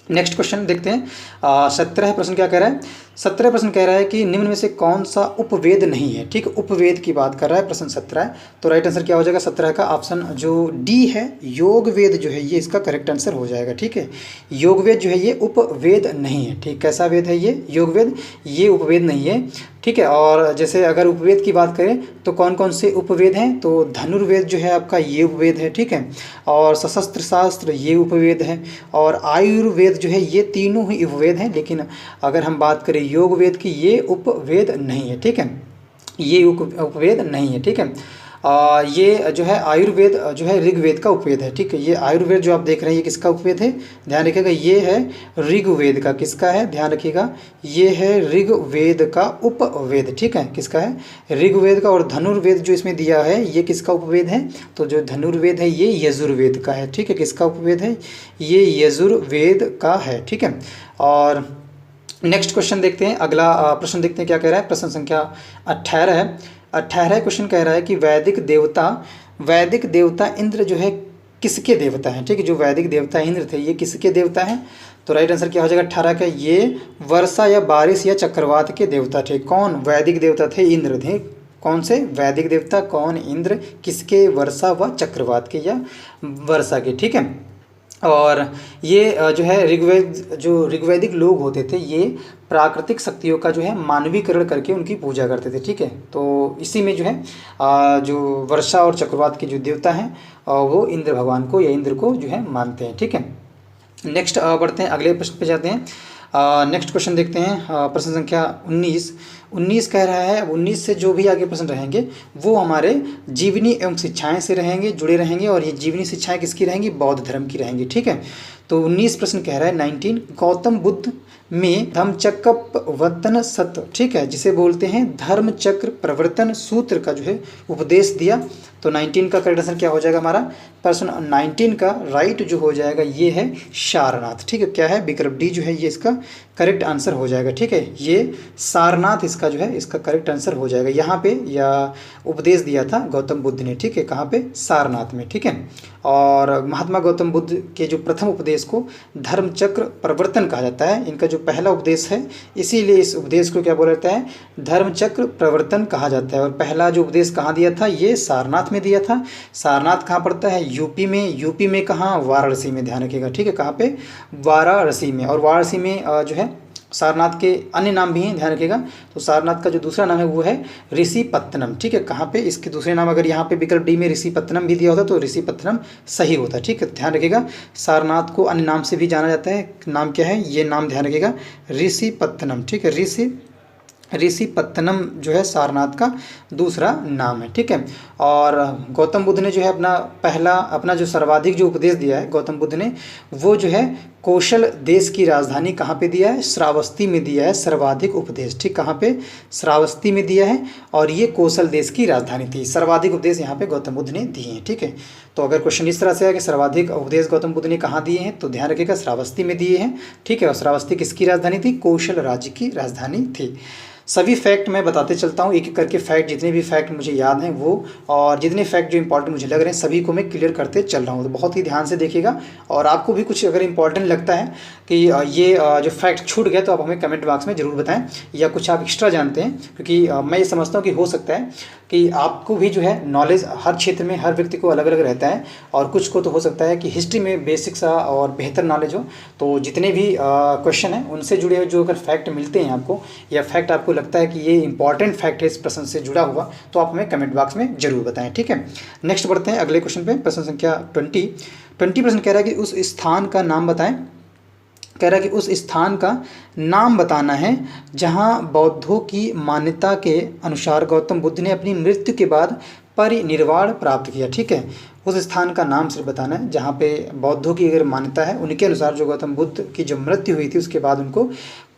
नेक्स्ट क्वेश्चन देखते हैं। 17 प्रश्न क्या कह रहा है, 17 प्रश्न कह रहा है कि निम्न में से कौन सा उपवेद नहीं है। ठीक, उपवेद की बात कर रहा है प्रश्न 17 है। तो राइट आंसर क्या हो जाएगा 17 का, ऑप्शन जो डी है योग वेद जो है ये इसका करेक्ट आंसर हो जाएगा। ठीक है, योग वेद जो है ये उपवेद नहीं है। ठीक, कैसा वेद है ये, योग वेद, ये उपवेद नहीं है। ठीक है, और जैसे अगर उपवेद की बात करें तो कौन कौन से उपवेद हैं, तो धनुर्वेद जो है आपका ये उपवेद है। ठीक है, और सशस्त्र शास्त्र ये उपवेद है, और आयुर्वेद जो है ये तीनों ही उपवेद हैं। लेकिन अगर हम बात करें योग वेद की, ये उपवेद नहीं है। ठीक है, ये उपवेद नहीं है। ठीक है, ये जो है आयुर्वेद जो है ऋग्वेद का उपवेद है। ठीक है, ये आयुर्वेद जो आप देख रहे हैं ये किसका उपवेद है, ध्यान रखिएगा ये है ऋग्वेद का। किसका है, ध्यान रखिएगा ये है ऋग्वेद का उपवेद। ठीक है, किसका है, ऋग्वेद का। और धनुर्वेद जो इसमें दिया है ये किसका उपवेद है, तो जो धनुर्वेद है ये यजुर्वेद का है। ठीक है, किसका उपवेद है, ये यजुर्वेद का है। ठीक है, और नेक्स्ट क्वेश्चन देखते हैं, अगला प्रश्न देखते हैं क्या कह रहा है। प्रश्न संख्या 18 है। 18 क्वेश्चन कह रहा है कि वैदिक देवता इंद्र जो है किसके देवता हैं। ठीक है, जो वैदिक देवता इंद्र थे ये किसके देवता हैं, तो राइट आंसर क्या हो जाएगा 18 का, ये वर्षा या बारिश या चक्रवात के देवता थे। कौन, वैदिक देवता थे, इंद्र थे। कौन से वैदिक देवता, कौन, इंद्र, किसके, वर्षा व चक्रवात के या वर्षा के। ठीक है, और ये जो है ऋग्वैदिक लोग होते थे ये प्राकृतिक शक्तियों का जो है मानवीकरण करके उनकी पूजा करते थे। ठीक है, तो इसी में जो है जो वर्षा और चक्रवात के जो देवता हैं वो इंद्र भगवान को या इंद्र को जो है मानते हैं। ठीक है, नेक्स्ट बढ़ते हैं अगले प्रश्न पे जाते हैं। नेक्स्ट क्वेश्चन देखते हैं। प्रश्न संख्या 19 कह रहा है। अब 19 से जो भी आगे प्रश्न रहेंगे वो हमारे जीवनी एवं शिक्षाएं से रहेंगे, जुड़े रहेंगे, और ये जीवनी शिक्षाएं किसकी रहेंगी, बौद्ध धर्म की रहेंगी। ठीक है, तो 19 प्रश्न कह रहा है 19, में धम्मचक्कप्रवर्तन सत्र, ठीक है, जिसे बोलते हैं धर्मचक्र प्रवर्तन सूत्र का जो है उपदेश दिया। तो 19 का करेक्ट आंसर क्या हो जाएगा हमारा? प्रश्न 19 का राइट जो हो जाएगा ये है सारनाथ, ठीक है। क्या है? विकल्प डी जो है ये इसका करेक्ट आंसर हो जाएगा, ठीक है। ये सारनाथ इसका जो है इसका करेक्ट आंसर हो जाएगा। यहाँ पे या उपदेश दिया था गौतम बुद्ध ने, ठीक है, कहाँ पे? सारनाथ में, ठीक है। और महात्मा गौतम बुद्ध के जो प्रथम उपदेश को धर्मचक्र प्रवर्तन कहा जाता है। इनका जो पहला उपदेश है, इसीलिए इस उपदेश को क्या बोला जाता है? धर्मचक्र प्रवर्तन कहा जाता है। और पहला जो उपदेश कहाँ दिया था? ये सारनाथ में दिया था। सारनाथ कहाँ पड़ता है? यूपी में। यूपी में कहाँ? वाराणसी में, ध्यान रखिएगा, ठीक है। कहाँ पे? वाराणसी में। और वाराणसी में जो है सारनाथ के अन्य नाम भी हैं, ध्यान रखिएगा। तो सारनाथ का जो दूसरा नाम है वो है ऋषिपत्तनम, ठीक है। कहाँ पे? इसके दूसरे नाम अगर यहाँ पे विकल्प डी में ऋषिपत्तनम भी दिया होता तो ऋषिपत्तनम सही होता, ठीक है। ध्यान रखिएगा, सारनाथ को अन्य नाम से भी जाना जाता है। नाम क्या है? ये नाम ध्यान रखिएगा, ऋषिपत्तनम, ठीक है। ऋषिपत्तनम जो है सारनाथ का दूसरा नाम है, ठीक है। और गौतम बुद्ध ने जो है अपना जो सर्वाधिक जो उपदेश दिया है गौतम बुद्ध ने, वो जो है कौशल देश की राजधानी कहाँ पे दिया है? श्रावस्ती में दिया है सर्वाधिक उपदेश, ठीक। कहाँ पे? श्रावस्ती में दिया है। और ये कौशल देश की राजधानी थी। सर्वाधिक उपदेश यहाँ पे गौतम बुद्ध ने दिए हैं, ठीक है। तो अगर क्वेश्चन इस तरह से है कि सर्वाधिक उपदेश गौतम बुद्ध ने कहाँ दिए हैं, तो ध्यान रखिएगा श्रावस्ती में दिए हैं, ठीक है। और श्रावस्ती किसकी राजधानी थी? कौशल राज्य की राजधानी थी। सभी फैक्ट मैं बताते चलता हूँ, एक एक करके फैक्ट, जितने भी फैक्ट मुझे याद हैं वो, और जितने फैक्ट जो इंपॉर्टेंट मुझे लग रहे हैं सभी को मैं क्लियर करते चल रहा हूँ। तो बहुत ही ध्यान से देखिएगा। और आपको भी कुछ अगर इंपॉर्टेंट लगता है कि ये जो फैक्ट छूट गया तो आप हमें कमेंट बॉक्स में ज़रूर बताएं, या कुछ आप एक्स्ट्रा जानते हैं, क्योंकि मैं ये समझता हूँ कि हो सकता है कि आपको भी जो है नॉलेज हर क्षेत्र में हर व्यक्ति को अलग अलग रहता है, और कुछ को तो हो सकता है कि हिस्ट्री में बेसिक सा और बेहतर नॉलेज हो। तो जितने भी क्वेश्चन हैं उनसे जुड़े हुए जो अगर फैक्ट मिलते हैं आपको, या फैक्ट आपको लगता है कि ये इंपॉर्टेंट फैक्ट है इस प्रश्न से जुड़ा हुआ, तो आप हमें कमेंट बॉक्स में जरूर बताएं, ठीक है। नेक्स्ट बढ़ते हैं अगले क्वेश्चन पे। प्रश्न संख्या 20 प्रश्न कह रहा है कि उस स्थान का नाम बताएं। कह रहा है कि उस स्थान का नाम बताना है जहां बौद्धों की मान्यता के अनुसार गौतम बुद्ध ने अपनी मृत्यु के बाद परिनिर्वाण प्राप्त किया, ठीक है। उस स्थान का नाम सिर्फ बताना है जहां पे बौद्धों की अगर मान्यता है, उनके अनुसार जो गौतम बुद्ध की जो मृत्यु हुई थी उसके बाद उनको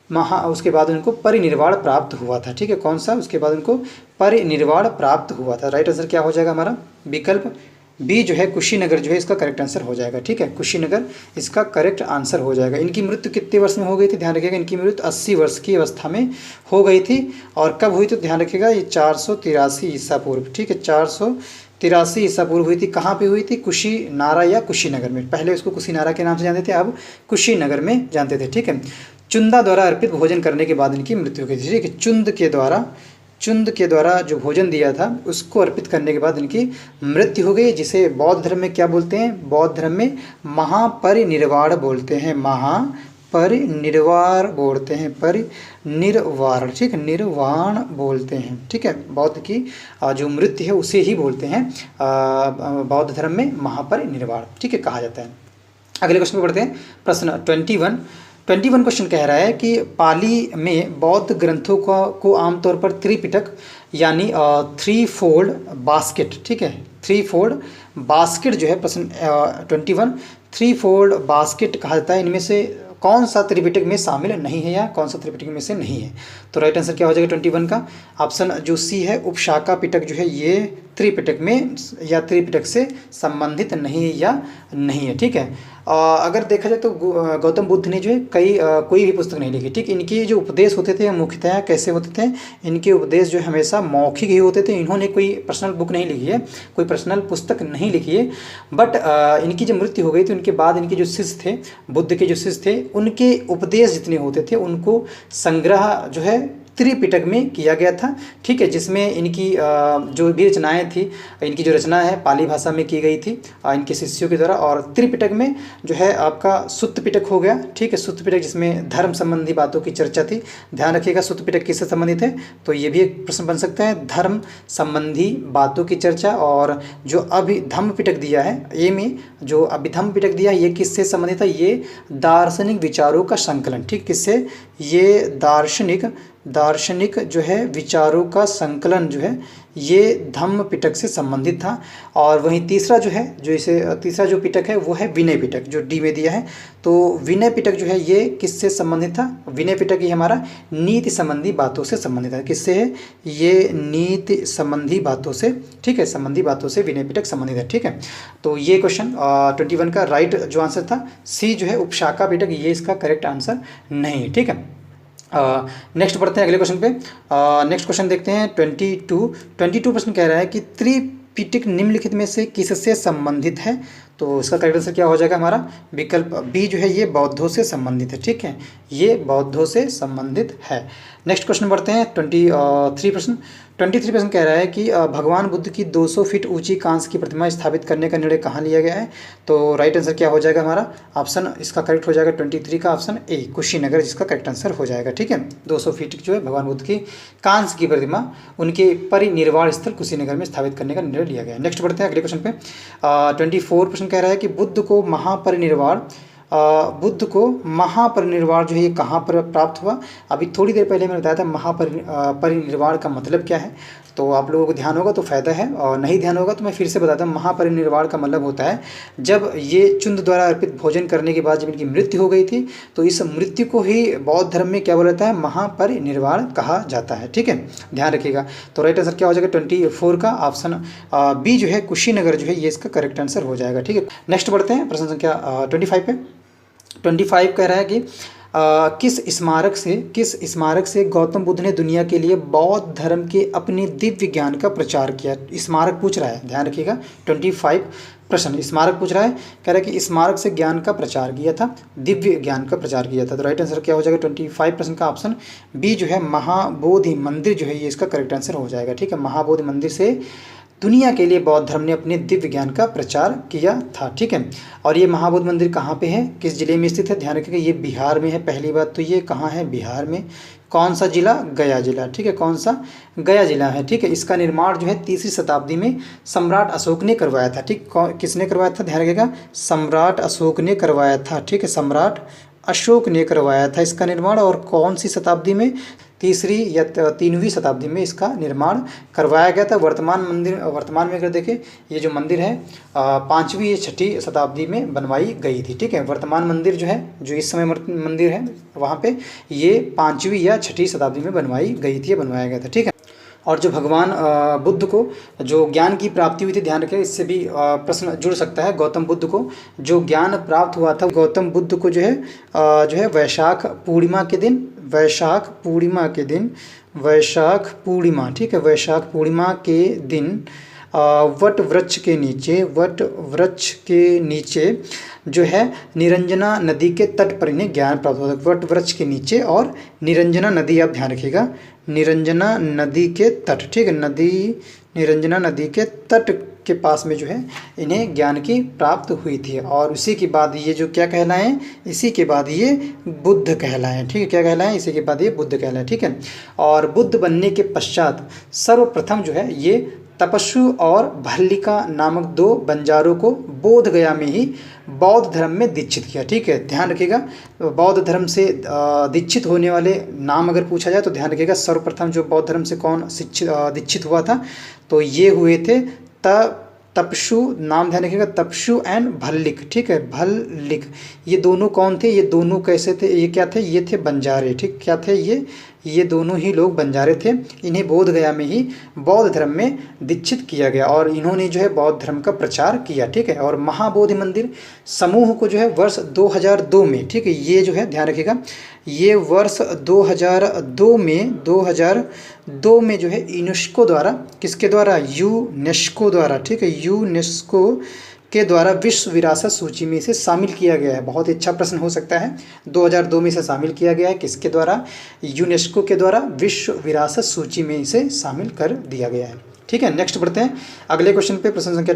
परिनिर्वाण प्राप्त हुआ था, ठीक है। कौन सा? उसके बाद उनको परिनिर्वाण प्राप्त हुआ था। राइट आंसर क्या हो जाएगा हमारा? विकल्प बी जो है कुशीनगर जो है इसका करेक्ट आंसर हो जाएगा, ठीक है। कुशीनगर इसका करेक्ट आंसर हो जाएगा। इनकी मृत्यु कितने वर्ष में हो गई थी? ध्यान रखिएगा, इनकी मृत्यु 80 वर्ष की अवस्था में हो गई थी। और कब हुई? तो ध्यान रखिएगा ये 483 ईसा पूर्व, ठीक है। 483 ईसा पूर्व हुई थी। कहाँ पे हुई थी? कुशीनारा या कुशीनगर में। पहले उसको कुशीनारा के नाम से जानते थे, अब कुशीनगर में जानते थे, ठीक है। चुंदा द्वारा अर्पित भोजन करने के बाद इनकी मृत्यु हुई थी, ठीक है। चुंद के द्वारा जो भोजन दिया था उसको अर्पित करने के बाद इनकी मृत्यु हो गई, जिसे बौद्ध धर्म में क्या बोलते हैं? बौद्ध धर्म में महापरिनिर्वाण बोलते हैं। महापरिनिर्वाण बोलते हैं, परिनिर्वाण, ठीक है, निर्वाण बोलते हैं, ठीक है। बौद्ध की जो मृत्यु है उसे ही बोलते हैं बौद्ध धर्म में महापरिनिर्वाण, ठीक है, कहा जाता है। अगले क्वेश्चन पे बढ़ते हैं। प्रश्न 21 क्वेश्चन कह रहा है कि पाली में बौद्ध ग्रंथों को आमतौर पर त्रिपिटक यानी 3 फोल्ड बास्केट, ठीक है, 3 फोल्ड बास्केट जो है प्रश्न 21 3 फोल्ड बास्केट कहा जाता है। इनमें से कौन सा त्रिपिटक में शामिल नहीं है या कौन सा त्रिपिटक में से नहीं है? तो राइट आंसर क्या हो जाएगा 21 का? ऑप्शन जो सी है उपशाखा पिटक जो है ये त्रिपिटक में या त्रिपिटक से संबंधित नहीं है या नहीं है, ठीक है। अगर देखा जाए तो गौतम बुद्ध ने जो है कोई भी पुस्तक नहीं लिखी, ठीक। इनके जो उपदेश होते थे मुख्यतः कैसे होते थे? इनके उपदेश जो है हमेशा मौखिक ही होते थे। इन्होंने कोई पर्सनल बुक नहीं लिखी है, कोई पर्सनल पुस्तक नहीं लिखी है। बट इनकी जब मृत्यु हो गई तो उनके बाद इनके जो शिष्य थे, बुद्ध के जो शिष्य थे, उनके उपदेश जितने होते थे उनको संग्रह जो है त्रिपिटक में किया गया था, ठीक है। जिसमें इनकी जो भी रचनाएं थी, इनकी जो रचना है पाली भाषा में की गई थी इनके शिष्यों के द्वारा। और त्रिपिटक में जो है आपका सुत्त पिटक हो गया, ठीक है। सुत्त पिटक जिसमें धर्म संबंधी बातों की चर्चा थी। ध्यान रखिएगा सुत्त पिटक किससे संबंधित है? तो ये भी एक प्रश्न बन सकता है, धर्म संबंधी बातों की चर्चा। और जो अभिधम्म पिटक दिया है, ए में जो अभिधम्म पिटक दिया है ये किससे संबंधित है? ये दार्शनिक विचारों का संकलन, ठीक। किससे? ये दार्शनिक जो है विचारों का संकलन जो है ये धम्म पिटक से संबंधित था। और वहीं तीसरा जो है, जो इसे तीसरा जो पिटक है वो है विनय पिटक, जो डी में दिया है। तो विनय पिटक जो है ये किससे संबंधित था? विनय पिटक ये हमारा नीति संबंधी बातों से संबंधित है। किससे है? ये नीति संबंधी बातों से, ठीक है, संबंधी बातों से विनय पिटक संबंधित है, ठीक है। तो ये क्वेश्चन 21 का राइट जो आंसर था सी जो है उपशाखा पिटक, ये इसका करेक्ट आंसर नहीं है, ठीक है। नेक्स्ट बढ़ते हैं अगले क्वेश्चन पे। नेक्स्ट क्वेश्चन देखते हैं 22 प्रश्न कह रहा है कि त्रिपिटक निम्नलिखित में से किससे संबंधित है? तो इसका करेक्ट आंसर क्या हो जाएगा हमारा? विकल्प बी जो है ये बौद्धों से संबंधित है, ठीक है, ये बौद्धों से संबंधित है। नेक्स्ट क्वेश्चन बढ़ते हैं 23 प्रश्न कह रहा है कि भगवान बुद्ध की 200 फीट ऊंची कांस्य की प्रतिमा स्थापित करने का निर्णय कहाँ लिया गया है? तो राइट आंसर क्या हो जाएगा हमारा? ऑप्शन इसका करेक्ट हो जाएगा 23 का ऑप्शन ए, कुशीनगर, जिसका करेक्ट आंसर हो जाएगा, ठीक है। 200 फीट जो है भगवान बुद्ध की कांस्य की प्रतिमा उनके परिनिर्वाण स्थल कुशीनगर में स्थापित करने का निर्णय लिया गया है। नेक्स्ट बढ़ते हैं अगले क्वेश्चन पे। 24 प्रश्न कह रहा है कि बुद्ध को महापरिनिर्वाण जो है ये कहाँ पर प्राप्त हुआ? अभी थोड़ी देर पहले मैंने बताया था महापरिनिर्वाण का मतलब क्या है, तो आप लोगों को ध्यान होगा तो फायदा है, और नहीं ध्यान होगा तो मैं फिर से बताता हूँ। महापरिनिर्वाण का मतलब होता है जब ये चुंद द्वारा अर्पित भोजन करने के बाद जब इनकी मृत्यु हो गई थी, तो इस मृत्यु को ही बौद्ध धर्म में क्या बोला जाता है? महापरिनिर्वाण कहा जाता है, ठीक है, ध्यान रखिएगा। तो राइट आंसर क्या हो जाएगा? 24 का ऑप्शन बी जो है कुशीनगर जो है ये इसका करेक्ट आंसर हो जाएगा, ठीक है। नेक्स्ट बढ़ते हैं प्रश्न संख्या 25 पे। 25 कह रहा है कि किस स्मारक से गौतम बुद्ध ने दुनिया के लिए बौद्ध धर्म के अपने दिव्य ज्ञान का प्रचार किया? स्मारक पूछ रहा है, ध्यान रखिएगा। 25 प्रश्न स्मारक पूछ रहा है, कह रहा है कि स्मारक से ज्ञान का प्रचार किया था, दिव्य ज्ञान का प्रचार किया था। तो राइट आंसर क्या हो जाएगा? 25 प्रश्न का ऑप्शन बी जो है महाबोधि मंदिर जो है ये इसका करेक्ट आंसर हो जाएगा, ठीक है। महाबोधि मंदिर से दुनिया के लिए बौद्ध धर्म ने अपने दिव्य ज्ञान का प्रचार किया था, ठीक है। और ये महाबोधि मंदिर कहाँ पे है, किस जिले में स्थित है? ध्यान रखिएगा, ये बिहार में है। पहली बात तो ये कहाँ है? बिहार में। कौन सा जिला? गया जिला, ठीक है, कौन सा? गया जिला है, ठीक है। इसका निर्माण जो है 3वीं शताब्दी में सम्राट अशोक ने करवाया था, ठीक। किसने करवाया था? ध्यान रखिएगा, सम्राट अशोक ने करवाया था, ठीक है, सम्राट अशोक ने करवाया था इसका निर्माण। और कौन सी शताब्दी में? 3वीं या 3वीं शताब्दी में इसका निर्माण करवाया गया था। वर्तमान में अगर देखें ये जो मंदिर है 5वीं या 6ठी शताब्दी में बनवाई गई थी, ठीक है। वर्तमान मंदिर जो है, जो इस समय मंदिर है वहाँ पे, ये 5वीं या 6ठी शताब्दी में बनवाई गई थी, बनवाया गया था, ठीक है। और जो भगवान बुद्ध को जो ज्ञान की प्राप्ति हुई थी, ध्यान रखें, इससे भी प्रश्न जुड़ सकता है। गौतम बुद्ध को जो ज्ञान प्राप्त हुआ था, गौतम बुद्ध को जो है वैशाख पूर्णिमा के दिन, ठीक है, वैशाख पूर्णिमा के दिन वट वृक्ष के नीचे जो है निरंजना नदी के तट पर इन्हें ज्ञान प्राप्त होता है। वट वृक्ष के नीचे और निरंजना नदी, आप ध्यान रखिएगा, निरंजना नदी के तट, ठीक है, निरंजना नदी के तट के पास में जो है इन्हें ज्ञान की प्राप्त हुई थी। और उसी के बाद ये जो क्या कहलाएं, इसी के बाद ये बुद्ध कहलाएं, ठीक है, क्या कहलाएं? इसी के बाद ये बुद्ध कहलाएं, ठीक है। और बुद्ध बनने के पश्चात सर्वप्रथम जो है ये तपस्वी और भल्लिका नामक 2 बंजारों को बोध गया में ही बौद्ध धर्म में दीक्षित किया, ठीक है, ध्यान रखिएगा। बौद्ध धर्म से दीक्षित होने वाले नाम अगर पूछा जाए तो ध्यान रखिएगा, सर्वप्रथम जो बौद्ध धर्म से कौन दीक्षित हुआ था, तो ये हुए थे तपस्वी, नाम ध्यान रखिएगा, तपस्वी एंड भल्लिक, ठीक है, भल्लिक। ये दोनों कौन थे? ये दोनों कैसे थे? ये क्या थे? ये थे बंजारे, ठीक, क्या थे ये दोनों ही लोग बंजारे थे। इन्हें बोध गया में ही बौद्ध धर्म में दीक्षित किया गया और इन्होंने जो है बौद्ध धर्म का प्रचार किया, ठीक है। और महाबोधि मंदिर समूह को जो है वर्ष 2002 में, ठीक है, ये जो है ध्यान रखिएगा, ये वर्ष 2002 में जो है यूनेस्को द्वारा, किसके द्वारा? यूनेस्को द्वारा, ठीक है, यूनेस्को के द्वारा विश्व विरासत सूची में इसे शामिल किया गया है। बहुत ही अच्छा प्रश्न हो सकता है। 2002 में इसे शामिल किया गया है, किसके द्वारा? यूनेस्को के द्वारा विश्व विरासत सूची में इसे शामिल कर दिया गया है, ठीक है। नेक्स्ट बढ़ते हैं अगले क्वेश्चन पे। प्रश्न संख्या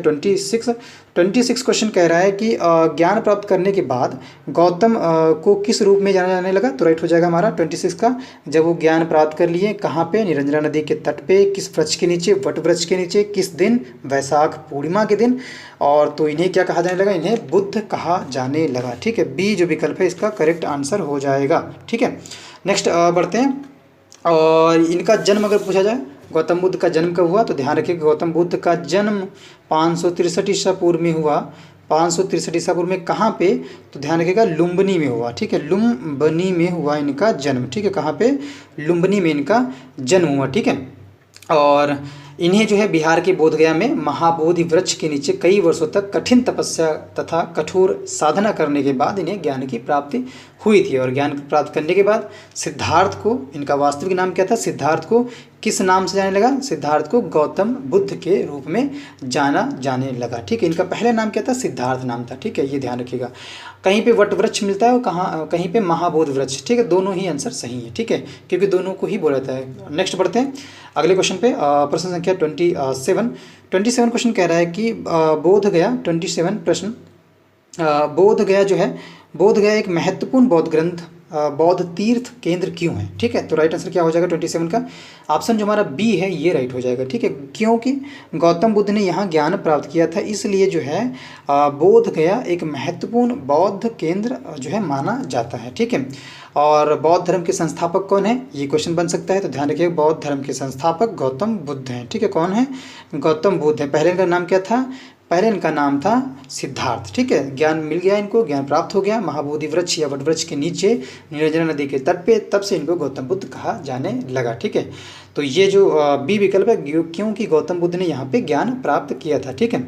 26 क्वेश्चन कह रहा है कि ज्ञान प्राप्त करने के बाद गौतम को किस रूप में जाना जाने लगा? तो राइट हो जाएगा हमारा 26 का, जब वो ज्ञान प्राप्त कर लिए, कहाँ पे? निरंजना नदी के तट पे, किस वृक्ष के नीचे? वट वृक्ष के नीचे, किस दिन? वैशाख पूर्णिमा के दिन। और तो इन्हें क्या कहा जाने लगा? इन्हें बुद्ध कहा जाने लगा, ठीक है। बी जो विकल्प है इसका करेक्ट आंसर हो जाएगा, ठीक है। नेक्स्ट बढ़ते हैं। और इनका जन्म अगर पूछा जाए गौतम बुद्ध का जन्म कब हुआ, तो ध्यान रखिए गौतम बुद्ध का जन्म 563 ईसा पूर्व में हुआ। 563 ईसा पूर्व में कहाँ पे, तो ध्यान रखिएगा लुम्बिनी में हुआ, ठीक है, लुम्बिनी में हुआ इनका जन्म, ठीक है, कहाँ पे, लुम्बिनी में इनका जन्म हुआ, ठीक है। और इन्हें जो है बिहार के बोधगया में महाबोधि वृक्ष के नीचे कई वर्षों तक कठिन तपस्या तथा कठोर साधना करने के बाद इन्हें ज्ञान की प्राप्ति हुई थी। और ज्ञान प्राप्त करने के बाद सिद्धार्थ को, इनका वास्तविक नाम क्या था, सिद्धार्थ को किस नाम से जाने लगा, सिद्धार्थ को गौतम बुद्ध के रूप में जाना जाने लगा, ठीक है। इनका पहला नाम क्या था, सिद्धार्थ नाम था, ठीक है, ये ध्यान रखिएगा। कहीं पे वट वृक्ष मिलता है और कहीं पे महाबोधि वृक्ष, ठीक है, दोनों ही आंसर सही है, ठीक है, क्योंकि दोनों को ही बोला जाता है। नेक्स्ट बढ़ते हैं अगले क्वेश्चन पे। प्रश्न संख्या 27 क्वेश्चन कह रहा है कि बोध गया 27 प्रश्न, बोध गया जो है, बोध गया एक महत्वपूर्ण बौद्ध ग्रंथ बौद्ध तीर्थ केंद्र क्यों है, ठीक है। तो राइट आंसर क्या हो जाएगा 27 का, ऑप्शन जो हमारा बी है ये राइट हो जाएगा, ठीक है। क्योंकि गौतम बुद्ध ने यहाँ ज्ञान प्राप्त किया था, इसलिए जो है बोध गया एक महत्वपूर्ण बौद्ध केंद्र जो है माना जाता है, ठीक है। और बौद्ध धर्म के संस्थापक कौन है, ये क्वेश्चन बन सकता है, तो ध्यान रखिए बौद्ध धर्म के संस्थापक गौतम बुद्ध हैं, ठीक है। कौन है, गौतम बुद्ध है। पहले इनका नाम क्या था, पहले इनका नाम था सिद्धार्थ, ठीक है। ज्ञान मिल गया इनको, ज्ञान प्राप्त हो गया महाबोधि वृक्ष या वट वृक्ष के नीचे निरंजना नदी के तट पे, तब से इनको गौतम बुद्ध कहा जाने लगा, ठीक है। तो ये जो बी विकल्प है, क्योंकि गौतम बुद्ध ने यहाँ पे ज्ञान प्राप्त किया था, ठीक है।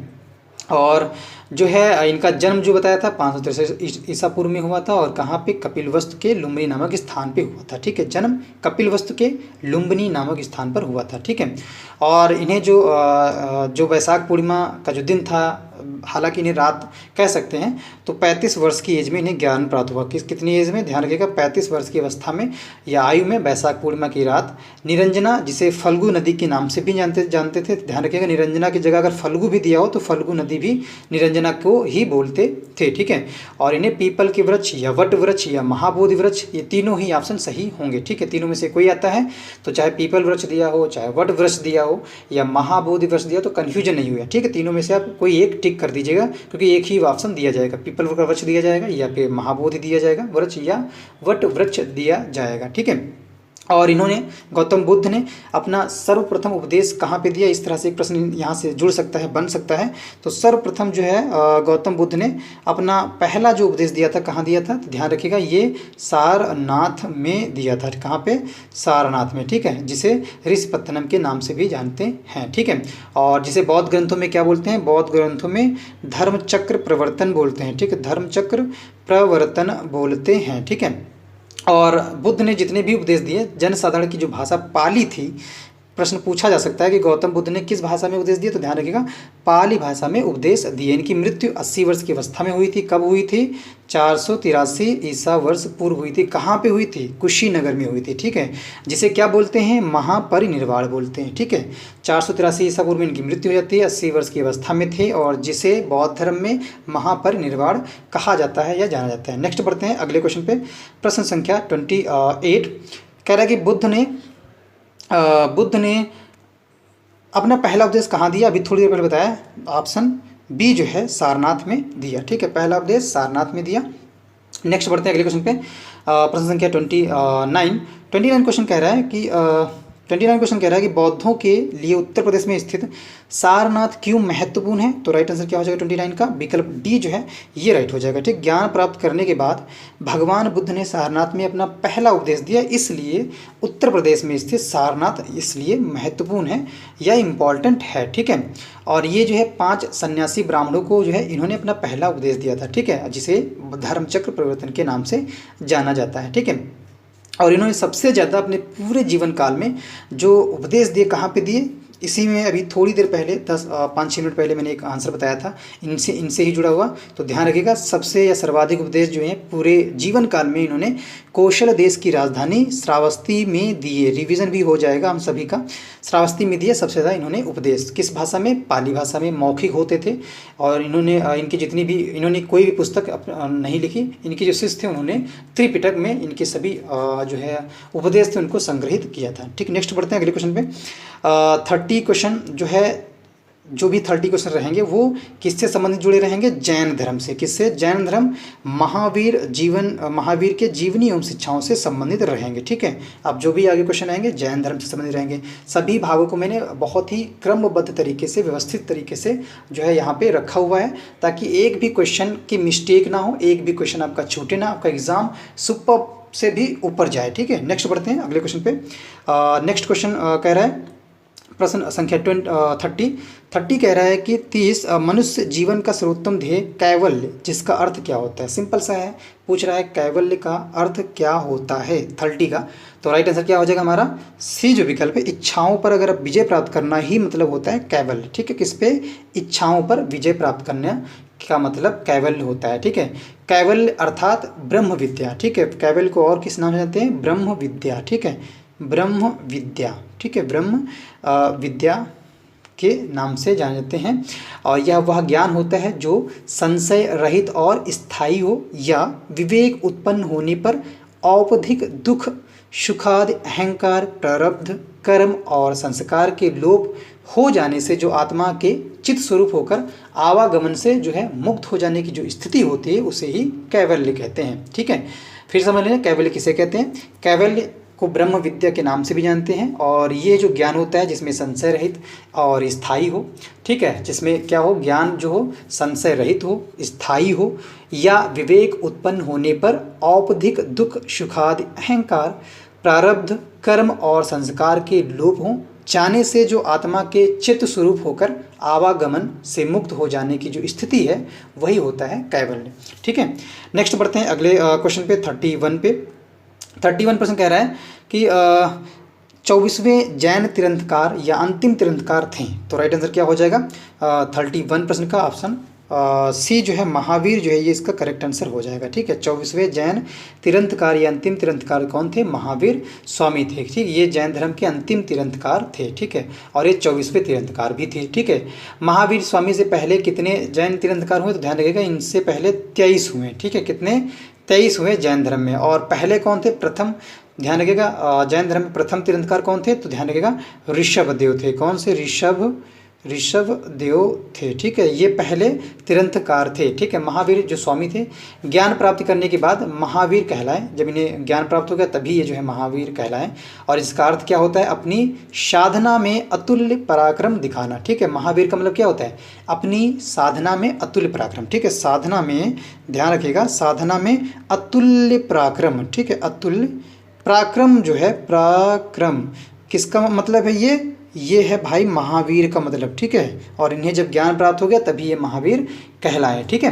और जो है इनका जन्म जो बताया था 563 ईसा पूर्व में हुआ था, और कहाँ पे, कपिलवस्तु के लुम्बिनी नामक स्थान पे हुआ था, ठीक है। जन्म कपिलवस्तु के लुम्बिनी नामक स्थान पर हुआ था, ठीक है। और इन्हें जो वैशाख पूर्णिमा का जो दिन था, हालांकि इन्हें रात कह सकते हैं, तो 35 वर्ष की एज में इन्हें ज्ञान प्राप्त हुआ। कितनी एज में, ध्यान रखिएगा 35 वर्ष की अवस्था में या आयु में वैशाख पूर्णिमा की रात निरंजना, जिसे फल्गु नदी के नाम से भी जानते थे, ध्यान रखिएगा निरंजना की जगह अगर फल्गु भी दिया हो तो फल्गु नदी भी निरंजना को ही बोलते थे, ठीक है। और इन्हें पीपल के वृक्ष या वट वृक्ष या महाबोधि वृक्ष, ये तीनों ही ऑप्शन सही होंगे, ठीक है। तीनों में से कोई आता है तो चाहे पीपल वृक्ष दिया हो, चाहे वट वृक्ष दिया हो या महाबोधि वृक्ष दिया हो, तो कन्फ्यूजन नहीं हुआ, ठीक है। तीनों में से आप कोई एक टिक कर दीजिएगा, क्योंकि एक ही ऑप्शन दिया जाएगा, पीपल का वृक्ष दिया जाएगा या फिर महाबोधि दिया जाएगा वृक्ष या वट वृक्ष दिया जाएगा, ठीक है। और इन्होंने, गौतम बुद्ध ने अपना सर्वप्रथम उपदेश कहाँ पे दिया, इस तरह से एक प्रश्न यहाँ से जुड़ सकता है, बन सकता है। तो सर्वप्रथम जो है गौतम बुद्ध ने अपना पहला जो उपदेश दिया था, कहाँ दिया था, तो ध्यान रखिएगा ये सारनाथ में दिया था, कहाँ पे, सारनाथ में, ठीक है, जिसे ऋषिपत्तनम के नाम से भी जानते हैं, ठीक है। और जिसे बौद्ध ग्रंथों में क्या बोलते हैं, बौद्ध ग्रंथों में धर्मचक्र प्रवर्तन बोलते हैं, ठीक है, धर्मचक्र प्रवर्तन बोलते हैं, ठीक है। और बुद्ध ने जितने भी उपदेश दिए, जनसाधारण की जो भाषा पाली थी, प्रश्न पूछा जा सकता है कि गौतम बुद्ध ने किस भाषा में उपदेश दिए, तो ध्यान रखिएगा पाली भाषा में उपदेश दिए। इनकी मृत्यु 80 वर्ष की अवस्था में हुई थी। कब हुई थी, 483 ईसा वर्ष पूर्व हुई थी। कहाँ पे हुई थी, कुशीनगर में हुई थी, ठीक है, जिसे क्या बोलते हैं, महापरिनिर्वाण बोलते हैं, ठीक है। 483 ईसा पूर्व में इनकी मृत्यु हो जाती है, 80 वर्ष की अवस्था में थे, और जिसे बौद्ध धर्म में महापरिनिर्वाण कहा जाता है या जाना जाता है। नेक्स्ट बढ़ते हैं अगले क्वेश्चन पे। प्रश्न संख्या 28 कह रहा है कि बुद्ध ने अपना पहला उपदेश कहाँ दिया, अभी थोड़ी देर पहले बताया, ऑप्शन बी जो है सारनाथ में दिया, ठीक है, पहला उपदेश सारनाथ में दिया। नेक्स्ट बढ़ते हैं अगले क्वेश्चन पे। प्रश्न संख्या 29 क्वेश्चन कह रहा है कि 29 क्वेश्चन कह रहा है कि बौद्धों के लिए उत्तर प्रदेश में स्थित सारनाथ क्यों महत्वपूर्ण है, तो राइट आंसर क्या हो जाएगा 29 का, विकल्प डी जो है ये राइट हो जाएगा, ठीक। ज्ञान प्राप्त करने के बाद भगवान बुद्ध ने सारनाथ में अपना पहला उपदेश दिया, इसलिए उत्तर प्रदेश में स्थित सारनाथ इसलिए महत्वपूर्ण है या इम्पॉर्टेंट है, ठीक है। और ये जो है 5 सन्यासी ब्राह्मणों को जो है इन्होंने अपना पहला उपदेश दिया था, ठीक है, जिसे धर्मचक्र प्रवर्तन के नाम से जाना जाता है, ठीक है। और इन्होंने सबसे ज़्यादा अपने पूरे जीवन काल में जो उपदेश दिए कहाँ पे दिए, इसी में अभी थोड़ी देर पहले 5-6 मिनट पहले मैंने एक आंसर बताया था, इनसे ही जुड़ा हुआ। तो ध्यान रखिएगा सबसे या सर्वाधिक उपदेश जो है पूरे जीवन काल में इन्होंने कौशल देश की राजधानी श्रावस्ती में दिए। रिवीजन भी हो जाएगा हम सभी का। श्रावस्ती में दिए सबसे ज़्यादा इन्होंने उपदेश, किस भाषा में, पाली भाषा में, मौखिक होते थे। और इन्होंने कोई भी पुस्तक नहीं लिखी। इनके जो शिष्य थे उन्होंने त्रिपिटक में इनके सभी जो है उपदेश थे उनको संग्रहित किया था, ठीक। नेक्स्ट बढ़ते हैं अगले क्वेश्चन पे। 30 क्वेश्चन जो है जो भी 30 क्वेश्चन रहेंगे वो किससे संबंधित जुड़े रहेंगे, जैन धर्म से। किससे, जैन धर्म, महावीर के जीवनी एवं शिक्षाओं से संबंधित रहेंगे, ठीक है। अब जो भी आगे क्वेश्चन आएंगे जैन धर्म से संबंधित रहेंगे। सभी भागों को मैंने बहुत ही क्रमबद्ध तरीके से, व्यवस्थित तरीके से जो है यहाँ पे रखा हुआ है, ताकि एक भी क्वेश्चन की मिस्टेक ना हो, एक भी क्वेश्चन आपका छूटे ना, आपका एग्जाम सुपर से भी ऊपर जाए, ठीक है। नेक्स्ट बढ़ते हैं अगले क्वेश्चन पे। नेक्स्ट क्वेश्चन कह रहा है, प्रश्न संख्या 30 कह रहा है कि 30 मनुष्य जीवन का सर्वोत्तम ध्येय कैवल्य, जिसका अर्थ क्या होता है। सिंपल सा है, पूछ रहा है कैवल्य का अर्थ क्या होता है 30 का। तो राइट आंसर क्या हो जाएगा हमारा, सी जो विकल्प है, इच्छाओं पर अगर विजय प्राप्त करना ही मतलब होता है कैवल्य, ठीक है। किस पे, इच्छाओं पर विजय प्राप्त करने का मतलब कैवल्य होता है, ठीक है। कैवल्य अर्थात ब्रह्म विद्या, ठीक है। कैवल्य को और किस नाम से जानते हैं, ब्रह्म विद्या, ठीक है, ब्रह्म विद्या, ठीक है, ब्रह्म विद्या के नाम से जाने जाते हैं। और यह वह ज्ञान होता है जो संशय रहित और स्थायी हो, या विवेक उत्पन्न होने पर औपधिक दुख, सुखादि, अहंकार, प्रारब्ध, कर्म और संस्कार के लोप हो जाने से जो आत्मा के चित स्वरूप होकर आवागमन से जो है मुक्त हो जाने की जो स्थिति होती है उसे ही कैवल्य कहते हैं, ठीक है। फिर समझ लें कैवल्य किसे कहते हैं। कैवल्य को ब्रह्म विद्या के नाम से भी जानते हैं, और ये जो ज्ञान होता है जिसमें संशय रहित और स्थायी हो, ठीक है, जिसमें क्या हो, ज्ञान जो हो संशय रहित हो, स्थायी हो, या विवेक उत्पन्न होने पर औपधिक दुख, सुखादि, अहंकार, प्रारब्ध, कर्म और संस्कार के लोप हो जाने से जो आत्मा के चित्त स्वरूप होकर आवागमन से मुक्त हो जाने की जो स्थिति है वही होता है कैवल्य, ठीक है। नेक्स्ट बढ़ते हैं अगले क्वेश्चन पे, 31 पे। 31 प्रश्न कह रहा है कि 24वें जैन तीर्थंकर या अंतिम तीर्थंकर थे। तो राइट आंसर क्या हो जाएगा, 31 प्रश्न का ऑप्शन सी जो है महावीर जो है ये इसका करेक्ट आंसर हो जाएगा, ठीक है। 24वें जैन तीर्थंकर या अंतिम तीर्थंकर कौन थे, महावीर स्वामी थे, ठीक। ये जैन धर्म के अंतिम तीर्थंकर थे, ठीक है, और ये 24वें तीर्थंकर भी थे, ठीक है। महावीर स्वामी से पहले कितने जैन तीर्थंकर हुए, तो ध्यान रखिएगा इनसे पहले 23 हुए, ठीक है। कितने, 23 हुए जैन धर्म में। और पहले कौन थे, प्रथम, ध्यान रखिएगा जैन धर्म में प्रथम तीर्थंकर कौन थे, तो ध्यान रखिएगा ऋषभदेव थे। कौन से, ऋषभदेव थे, ठीक है, ये पहले तीर्थंकर थे, ठीक है। महावीर जो स्वामी थे, ज्ञान प्राप्ति करने के बाद महावीर कहलाए। जब इन्हें ज्ञान प्राप्त हो गया तभी ये जो है महावीर कहलाए। और इसका अर्थ क्या होता है, अपनी साधना में अतुल्य पराक्रम दिखाना, ठीक है। महावीर का मतलब क्या होता है, अपनी साधना में अतुल्य पराक्रम, ठीक है। साधना में, ध्यान रखिएगा, साधना में अतुल्य पराक्रम, ठीक है। अतुल्य पराक्रम जो है, पराक्रम किसका मतलब है, ये है भाई महावीर का मतलब, ठीक है। और इन्हें जब ज्ञान प्राप्त हो गया तभी ये महावीर कहलाए, ठीक है।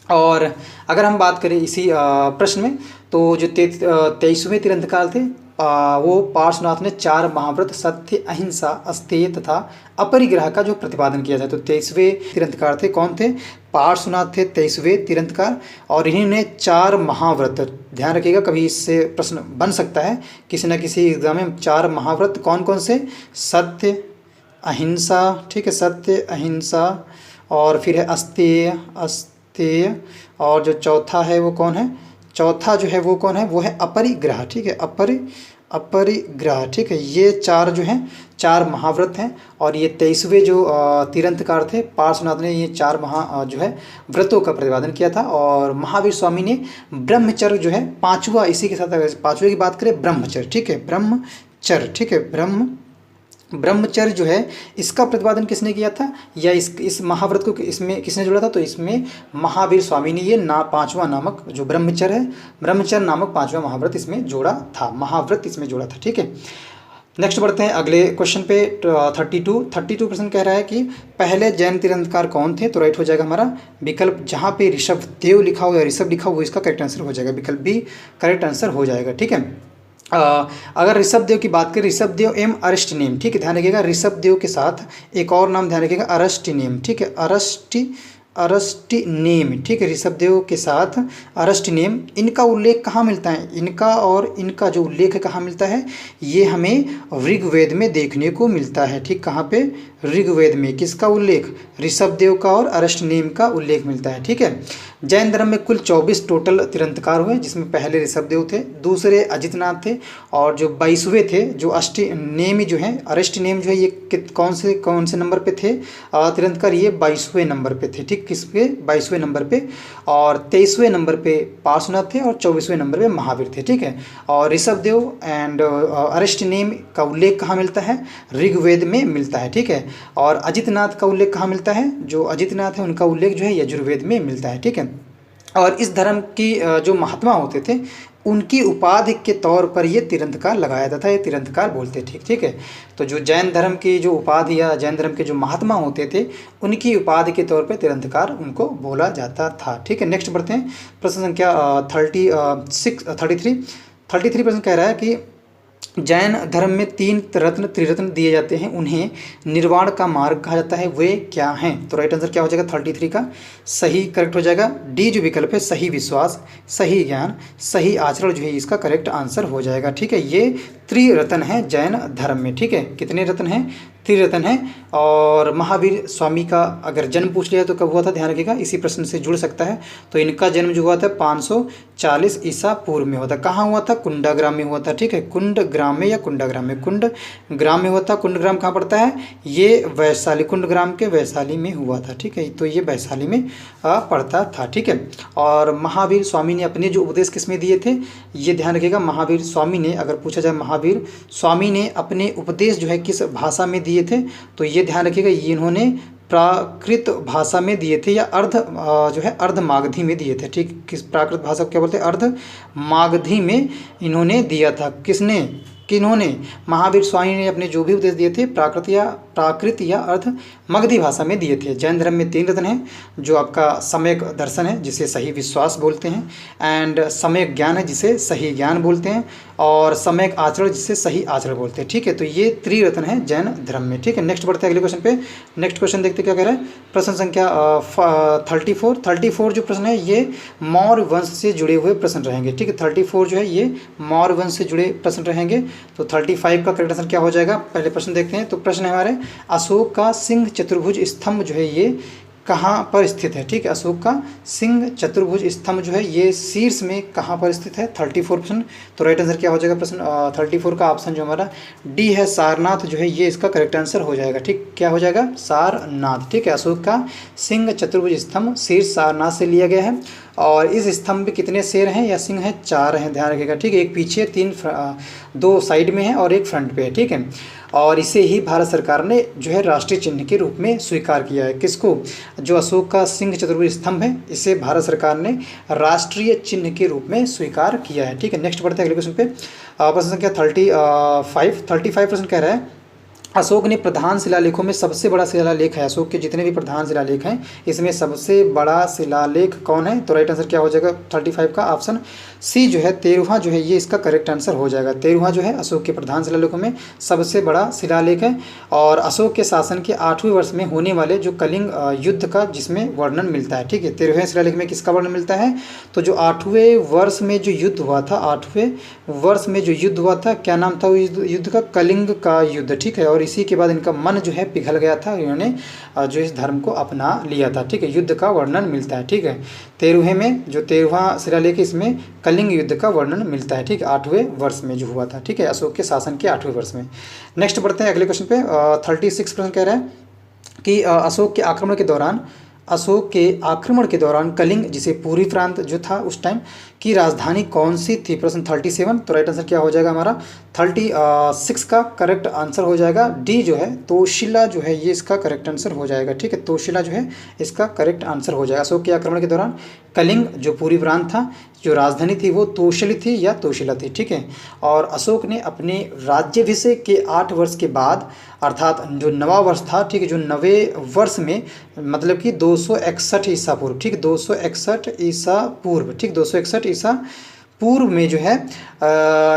और अगर हम बात करें इसी प्रश्न में, तो जो 23वें तीर्थंकर थे वो पार्श्वनाथ ने 4 महाव्रत सत्य, अहिंसा, अस्तेय तथा अपरिग्रह का जो प्रतिपादन किया था। तो 23वें तीर्थंकर थे, कौन थे, पार्श्वनाथ थे 23वें तीर्थंकर, और इन्होंने 4 महाव्रत, ध्यान रखिएगा कभी इससे प्रश्न बन सकता है किसी न किसी एग्जाम में। 4 महाव्रत कौन कौन से, सत्य, अहिंसा, ठीक है, सत्य, अहिंसा, और फिर है अस्तेय, और जो चौथा है वो कौन है, चौथा जो है वो कौन है, वो है अपरिग्रह, ठीक है, अपरिग्रह, ठीक है। ये 4 जो हैं 4 महाव्रत हैं। और ये 23वें जो तीर्थंकर थे पार्श्वनाथ ने ये 4 जो है व्रतों का प्रतिपादन किया था। और महावीर स्वामी ने ब्रह्मचर्य जो है 5वां, इसी के साथ अगर 5वें की बात करें, ब्रह्मचर्य, ठीक है, ब्रह्मचर्य, ठीक है, ब्रह्मचर्य जो है इसका प्रतिपादन किसने किया था, या इस महाव्रत को इसमें किसने जोड़ा था, तो इसमें महावीर स्वामी ने ये 5वां नामक जो ब्रह्मचर्य नामक 5वां महाव्रत इसमें जोड़ा था, महाव्रत इसमें जोड़ा था, ठीक है। नेक्स्ट बढ़ते हैं अगले क्वेश्चन पे, 32 प्रश्न कह रहा है कि पहले जैन तीर्थंकर कौन थे। तो राइट हो जाएगा हमारा विकल्प, जहाँ पे ऋषभदेव लिखा हो या ऋषभ लिखा हो वो इसका करेक्ट आंसर हो जाएगा, विकल्प भी करेक्ट आंसर हो जाएगा, ठीक है। अगर ऋषभदेव की बात करें, ऋषभदेव एम अरस्टिनेम, ठीक है, ध्यान रखिएगा ऋषभदेव के साथ एक और नाम ध्यान रखिएगा, अरस्टिनेम, ठीक है, अरस्टिनेम, ठीक है, ऋषभदेव के साथ अरस्टिनेम। इनका उल्लेख कहाँ मिलता है, इनका जो उल्लेख है कहाँ मिलता है, ये हमें ऋग्वेद में देखने को मिलता है, ठीक, कहाँ पे, ऋग्वेद में किसका उल्लेख, ऋषभदेव का और अरष्टनेम का उल्लेख मिलता है। ठीक है। जैन धर्म में कुल 24 टोटल तीर्थंकर हुए, जिसमें पहले ऋषभदेव थे, दूसरे अजितनाथ थे, और जो 22वें थे जो अष्टनेमी जो है, अरष्टनेम जो है, ये कौन से नंबर पे थे तीर्थंकर, ये 22वें नंबर पे थे। ठीक, किस पे, 22वें नंबर पे। और 23वें नंबर पे पार्श्वनाथ थे और 24वें नंबर पे महावीर थे। ठीक है। और ऋषभदेव एंड अरष्टनेम का उल्लेख कहाँ मिलता है, ऋग्वेद में मिलता है। ठीक है। और अजितनाथ का उल्लेख कहाँ मिलता है, जो अजितनाथ है उनका उल्लेख जो है यजुर्वेद में मिलता है। ठीक है। और इस धर्म की जो महात्मा होते थे उनकी उपाधि के तौर पर ये तीर्थंकर लगाया जाता है, ये तीर्थंकर बोलते थे। ठीक है। तो जो जैन धर्म की जो उपाधि या जैन धर्म के जो महात्मा होते थे उनकी उपाधि के तौर पर तीर्थंकर उनको बोला जाता था। ठीक है। नेक्स्ट बढ़ते हैं, प्रश्न संख्या 33 प्रश्न कह रहा है कि जैन धर्म में 3 त्रिरत्न दिए जाते हैं, उन्हें निर्वाण का मार्ग कहा जाता है, वे क्या हैं। तो राइट आंसर क्या हो जाएगा 33 का, सही करेक्ट हो जाएगा डी जो विकल्प है, सही विश्वास, सही ज्ञान, सही आचरण जो है इसका करेक्ट आंसर हो जाएगा। ठीक है। ये त्रिरत्न है जैन धर्म में। ठीक है। कितने रत्न हैं, त्रिरत्न है। और महावीर स्वामी का अगर जन्म पूछ लिया तो कब हुआ था, ध्यान रखिएगा, इसी प्रश्न से जुड़ सकता है। तो इनका जन्म जो हुआ था 540 ईसा पूर्व में हुआ था। कहाँ हुआ था, कुंडाग्राम में हुआ था। ठीक है। कुंडग्राम में या कुंडाग्राम में, कुंडग्राम में हुआ था। कुंडग्राम कहाँ पड़ता है, ये वैशाली, कुंडग्राम के वैशाली में हुआ था। ठीक है। तो ये वैशाली में पड़ता था। ठीक है। और महावीर स्वामी ने अपने जो उपदेश किस में दिए थे, ये ध्यान रखिएगा, महावीर स्वामी ने, अगर पूछा जाए महावीर स्वामी ने अपने उपदेश जो है किस भाषा में दिए थे, तो ये ध्यान रखिएगा, ये इन्होंने प्राकृत भाषा में दिए थे या अर्ध मागधी में दिए थे। ठीक, किस प्राकृत भाषा को क्या बोलते हैं, अर्ध मागधी में इन्होंने दिया था। किन्होंने, महावीर स्वामी ने अपने जो भी उपदेश दिए थे प्राकृत या अर्ध मगधी भाषा में दिए थे। जैन धर्म में 3 रत्न हैं, जो आपका सम्यक दर्शन है जिसे सही विश्वास बोलते हैं, एंड सम्यक ज्ञान है जिसे सही ज्ञान बोलते हैं, और सम्यक आचरण जिसे सही आचरण बोलते हैं। ठीक है। तो ये त्रिरत्न है जैन धर्म में। ठीक है। नेक्स्ट बढ़ते हैं अगले क्वेश्चन पे। नेक्स्ट क्वेश्चन देखते क्या कह रहा है, प्रश्न संख्या 34 जो प्रश्न है ये मौर्य वंश से जुड़े हुए प्रश्न रहेंगे। ठीक है। 34 जो है ये मौर्य वंश से जुड़े प्रश्न रहेंगे। तो 35 का करेक्ट आंसर क्या हो जाएगा, पहले प्रश्न देखते हैं। तो प्रश्न है हमारे, अशोक का सिंह चतुर्भुज स्तंभ जो है ये कहाँ पर स्थित है। ठीक है। अशोक का सिंह चतुर्भुज स्तंभ जो है ये शीर्ष में कहाँ पर स्थित है, 34%। तो राइट आंसर क्या हो जाएगा प्रश्न 34 का ऑप्शन जो हमारा डी है, सारनाथ जो है ये इसका करेक्ट आंसर हो जाएगा। ठीक, क्या हो जाएगा, सारनाथ। ठीक है। अशोक का सिंह चतुर्भुज स्तंभ शीर्ष सारनाथ से लिया गया है। और इस स्तंभ में कितने शेर हैं या सिंह हैं, 4 हैं, ध्यान रखिएगा। ठीक है। एक पीछे, 2 साइड में है और एक फ्रंट पे है। ठीक है। और इसे ही भारत सरकार ने जो है राष्ट्रीय चिन्ह के रूप में स्वीकार किया है। किसको, जो अशोक का सिंह चतुर्भुज स्तंभ है इसे भारत सरकार ने राष्ट्रीय चिन्ह के रूप में स्वीकार किया है। ठीक है। नेक्स्ट बढ़ते हैं अगले क्वेश्चन पे। प्रश्न संख्या 35 प्रश्न कह रहा है, अशोक ने प्रधान शिलालेखों में सबसे बड़ा शिलालेख है, अशोक के जितने भी प्रधान शिलालेख हैं इसमें सबसे बड़ा शिलालेख कौन है। तो राइट आंसर क्या हो जाएगा 35 का ऑप्शन सी जो है 13वां जो है ये इसका करेक्ट आंसर हो जाएगा। 13वां जो है अशोक के प्रधान शिलालेखों में सबसे बड़ा शिलालेख है। और अशोक के शासन के 8वें वर्ष में होने वाले जो कलिंग युद्ध का जिसमें वर्णन मिलता है। ठीक है। 13वें शिलालेख में किसका वर्णन मिलता है, तो जो 8वें वर्ष में जो युद्ध हुआ था, 8वें वर्ष में जो युद्ध हुआ था, क्या नाम था उस युद्ध का, कलिंग का युद्ध। ठीक है। और इसी के बाद इनका मन जो है पिघल गया था, इन्होंने जो इस धर्म को अपना लिया था। ठीक है। युद्ध का वर्णन मिलता है। ठीक है। 13वें में जो 13वां शिलालेख है इसमें कलिंग युद्ध का वर्णन मिलता है। ठीक है। 8वें वर्ष में जो हुआ था। ठीक है। अशोक के शासन के 8वें वर्ष में। नेक्स्ट बढ़ते हैं अगले क्वेश्चन पे। 36 प्रश्न कह रहा है कि अशोक के आक्रमण के दौरान कलिंग जिसे पूर्वी प्रांत जो था उस टाइम की राजधानी कौन सी थी। प्रश्न 37। तो राइट आंसर क्या हो जाएगा हमारा 36 का करेक्ट आंसर हो जाएगा डी जो है तोशिला जो है ये इसका करेक्ट आंसर हो जाएगा। ठीक है। तोशिला जो है इसका करेक्ट आंसर हो जाएगा। अशोक के आक्रमण के दौरान कलिंग जो पूर्वी प्रांत था, जो राजधानी थी वो तोशिली थी या तोशिला थी। ठीक है। और अशोक ने अपने राज्याभिषेक के 8 वर्ष के बाद अर्थात जो नवा वर्ष था, ठीक है, जो नवे वर्ष में मतलब कि 261 ईसा पूर्व, ठीक, 261 ईसा पूर्व, ठीक, 261 ईसा पूर्व में जो है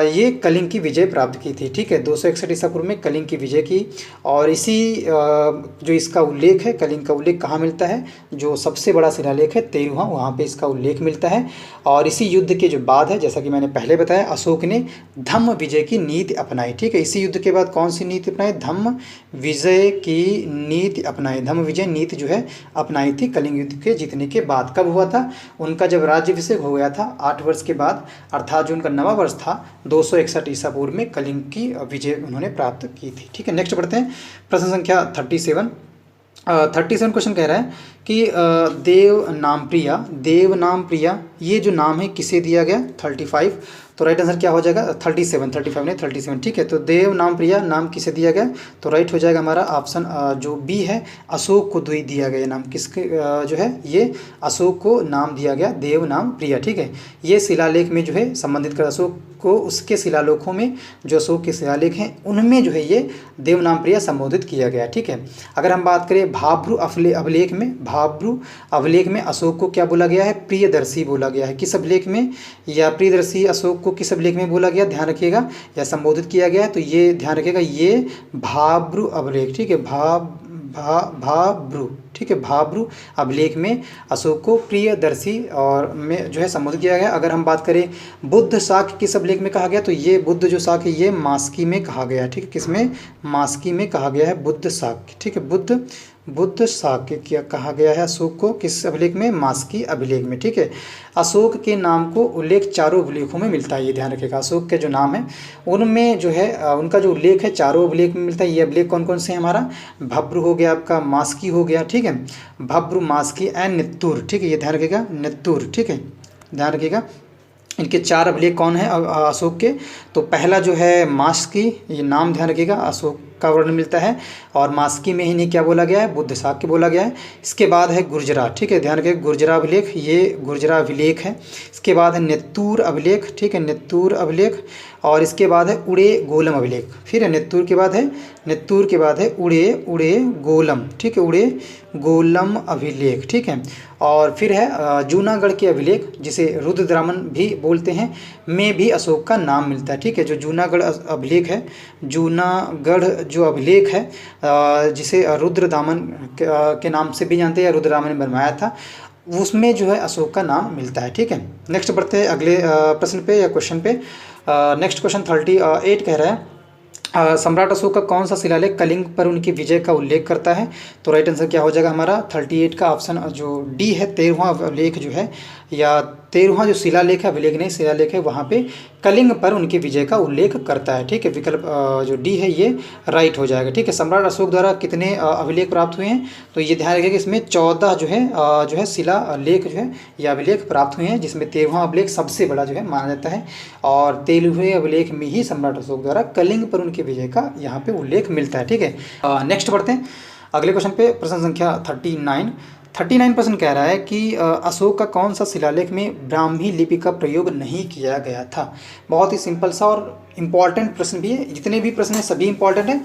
ये कलिंग की विजय प्राप्त की थी। ठीक है, 261 ईसा पूर्व में कलिंग की विजय की। और इसी जो इसका उल्लेख है, कलिंग का उल्लेख कहाँ मिलता है, जो सबसे बड़ा शिलालेख है 13वां, वहाँ पे इसका उल्लेख मिलता है। और इसी युद्ध के जो बाद है, जैसा कि मैंने पहले बताया, अशोक ने धम्म विजय की नीति अपनाई। ठीक है, इसी युद्ध के बाद कौन सी नीति अपनाई, धम्म विजय की नीति अपनाई। धम्म विजय नीति जो है अपनाई थी कलिंग युद्ध के जीतने के बाद। कब हुआ था, उनका जब राज्याभिषेक हो गया था 8 वर्ष के बाद, अर्थात जो उनका नवा वर्ष था 261 ईसा पूर्व में कलिंग की विजय उन्होंने प्राप्त की थी। ठीक है, नेक्स्ट बढ़ते हैं, प्रश्न संख्या 37। 37 क्वेश्चन कह रहा है कि देव नाम प्रिया, ये जो नाम है किसे दिया गया, 35। तो राइट आंसर क्या हो जाएगा, 37, 35 नहीं 37। ठीक है, तो देव नाम प्रिया नाम किसे दिया गया, तो राइट हो जाएगा हमारा ऑप्शन जो बी है, अशोक को दिया गया नाम। किसके जो है, ये अशोक को नाम दिया गया देव नाम प्रिया। ठीक है, ये शिलालेख में जो है संबंधित कर अशोक को, उसके शिलालेखों में जो अशोक के शिलालेख हैं उनमें जो है ये देव नाम प्रिया संबोधित किया गया। ठीक है, अगर हम बात करें भाब्रू अभिलेख में अशोक को क्या बोला गया है, प्रियदर्शी बोला गया है। किस अभिलेख में, या प्रियदर्शी अशोक को किस अभिलेख में बोला गया, ध्यान रखिएगा, या संबोधित किया गया है, तो ये ध्यान रखिएगा, ये भाब्रू अभिलेख। ठीक है, भाब्रू, ठीक है, भाब्रू अभिलेख में अशोक को प्रियदर्शी और में जो है संबोधित किया गया। अगर हम बात करें बुद्ध शाक्य किस अभिलेख में कहा गया, तो ये बुद्ध जो शाक्य ये मास्की में कहा गया। ठीक है, किसमें, मास्की में कहा गया है बुद्ध शाक्य। ठीक है, बुद्ध शाक्य क्या कहा गया है अशोक को, किस अभिलेख में, मास्की अभिलेख में। ठीक है, अशोक के नाम को उल्लेख चारों अभिलेखों में मिलता है, ये ध्यान रखिएगा। अशोक के जो नाम है उनमें जो है उनका जो उल्लेख है चारों अभिलेख में मिलता है। ये अभिलेख कौन कौन से हैं, हमारा भब्रू हो गया, आपका मास्की हो गया। ठीक है, भब्रू, मास्की एंड नित्तूर। ठीक है, ये ध्यान रखिएगा, नित्तूर। ठीक है, ध्यान रखिएगा, इनके 4 अभिलेख कौन है अशोक के, तो पहला जो है मास्की, ये नाम ध्यान रखिएगा, अशोक का वर्णन मिलता है, और मास्की में ही नहीं क्या बोला गया है, बुद्ध शाक्य बोला गया है। इसके बाद है गुर्जरा। ठीक है, ध्यान रखिएगा, गुर्जरा अभिलेख, ये गुर्जरा अभिलेख है। इसके बाद है नेत्तूर अभिलेख। ठीक है, नेत्तूर अभिलेख, और इसके बाद है उड़े गोलम अभिलेख। फिर है नेत्तूर के बाद है उड़े गोलम। ठीक है, उड़े गोलम अभिलेख। ठीक है, और फिर है जूनागढ़ के अभिलेख, जिसे रुद्रदामन भी बोलते हैं, में भी अशोक का नाम मिलता है। ठीक है, जो जूनागढ़ अभिलेख है, जूनागढ़ जो अभिलेख है जिसे रुद्रदामन के नाम से भी जानते हैं, या रुद्रदामन ने बनवाया था, उसमें जो है अशोक का नाम मिलता है। ठीक है, नेक्स्ट बढ़ते हैं अगले प्रश्न पे या क्वेश्चन पे। नेक्स्ट क्वेश्चन 38 कह रहा है सम्राट अशोक का कौन सा शिलालेख कलिंग पर उनकी विजय का उल्लेख करता है, तो राइट आंसर क्या हो जाएगा हमारा 38 का ऑप्शन जो डी है, 13वां लेख जो है, या 13वां जो शिलालेख है, अभिलेख नहीं शिलालेख है, वहाँ पे कलिंग पर उनकी विजय का उल्लेख करता है। ठीक है, विकल्प जो डी है ये राइट हो जाएगा। ठीक है, सम्राट अशोक द्वारा कितने अभिलेख प्राप्त हुए हैं, तो ये ध्यान रखिएगा कि इसमें 14 जो है शिलालेख जो है या अभिलेख प्राप्त हुए हैं, जिसमें 13वां अभिलेख सबसे बड़ा जो है माना जाता है, और 13वें अभिलेख में ही सम्राट अशोक द्वारा कलिंग पर उनकी विजय का यहाँ पे उल्लेख मिलता है। ठीक है, नेक्स्ट बढ़ते हैं अगले क्वेश्चन पे, प्रश्न संख्या 39 प्रश्न कह रहा है कि अशोक का कौन सा शिलालेख में ब्राह्मी लिपि का प्रयोग नहीं किया गया था। बहुत ही सिंपल सा और इम्पॉर्टेंट प्रश्न भी है, जितने भी प्रश्न हैं सभी इम्पॉर्टेंट हैं,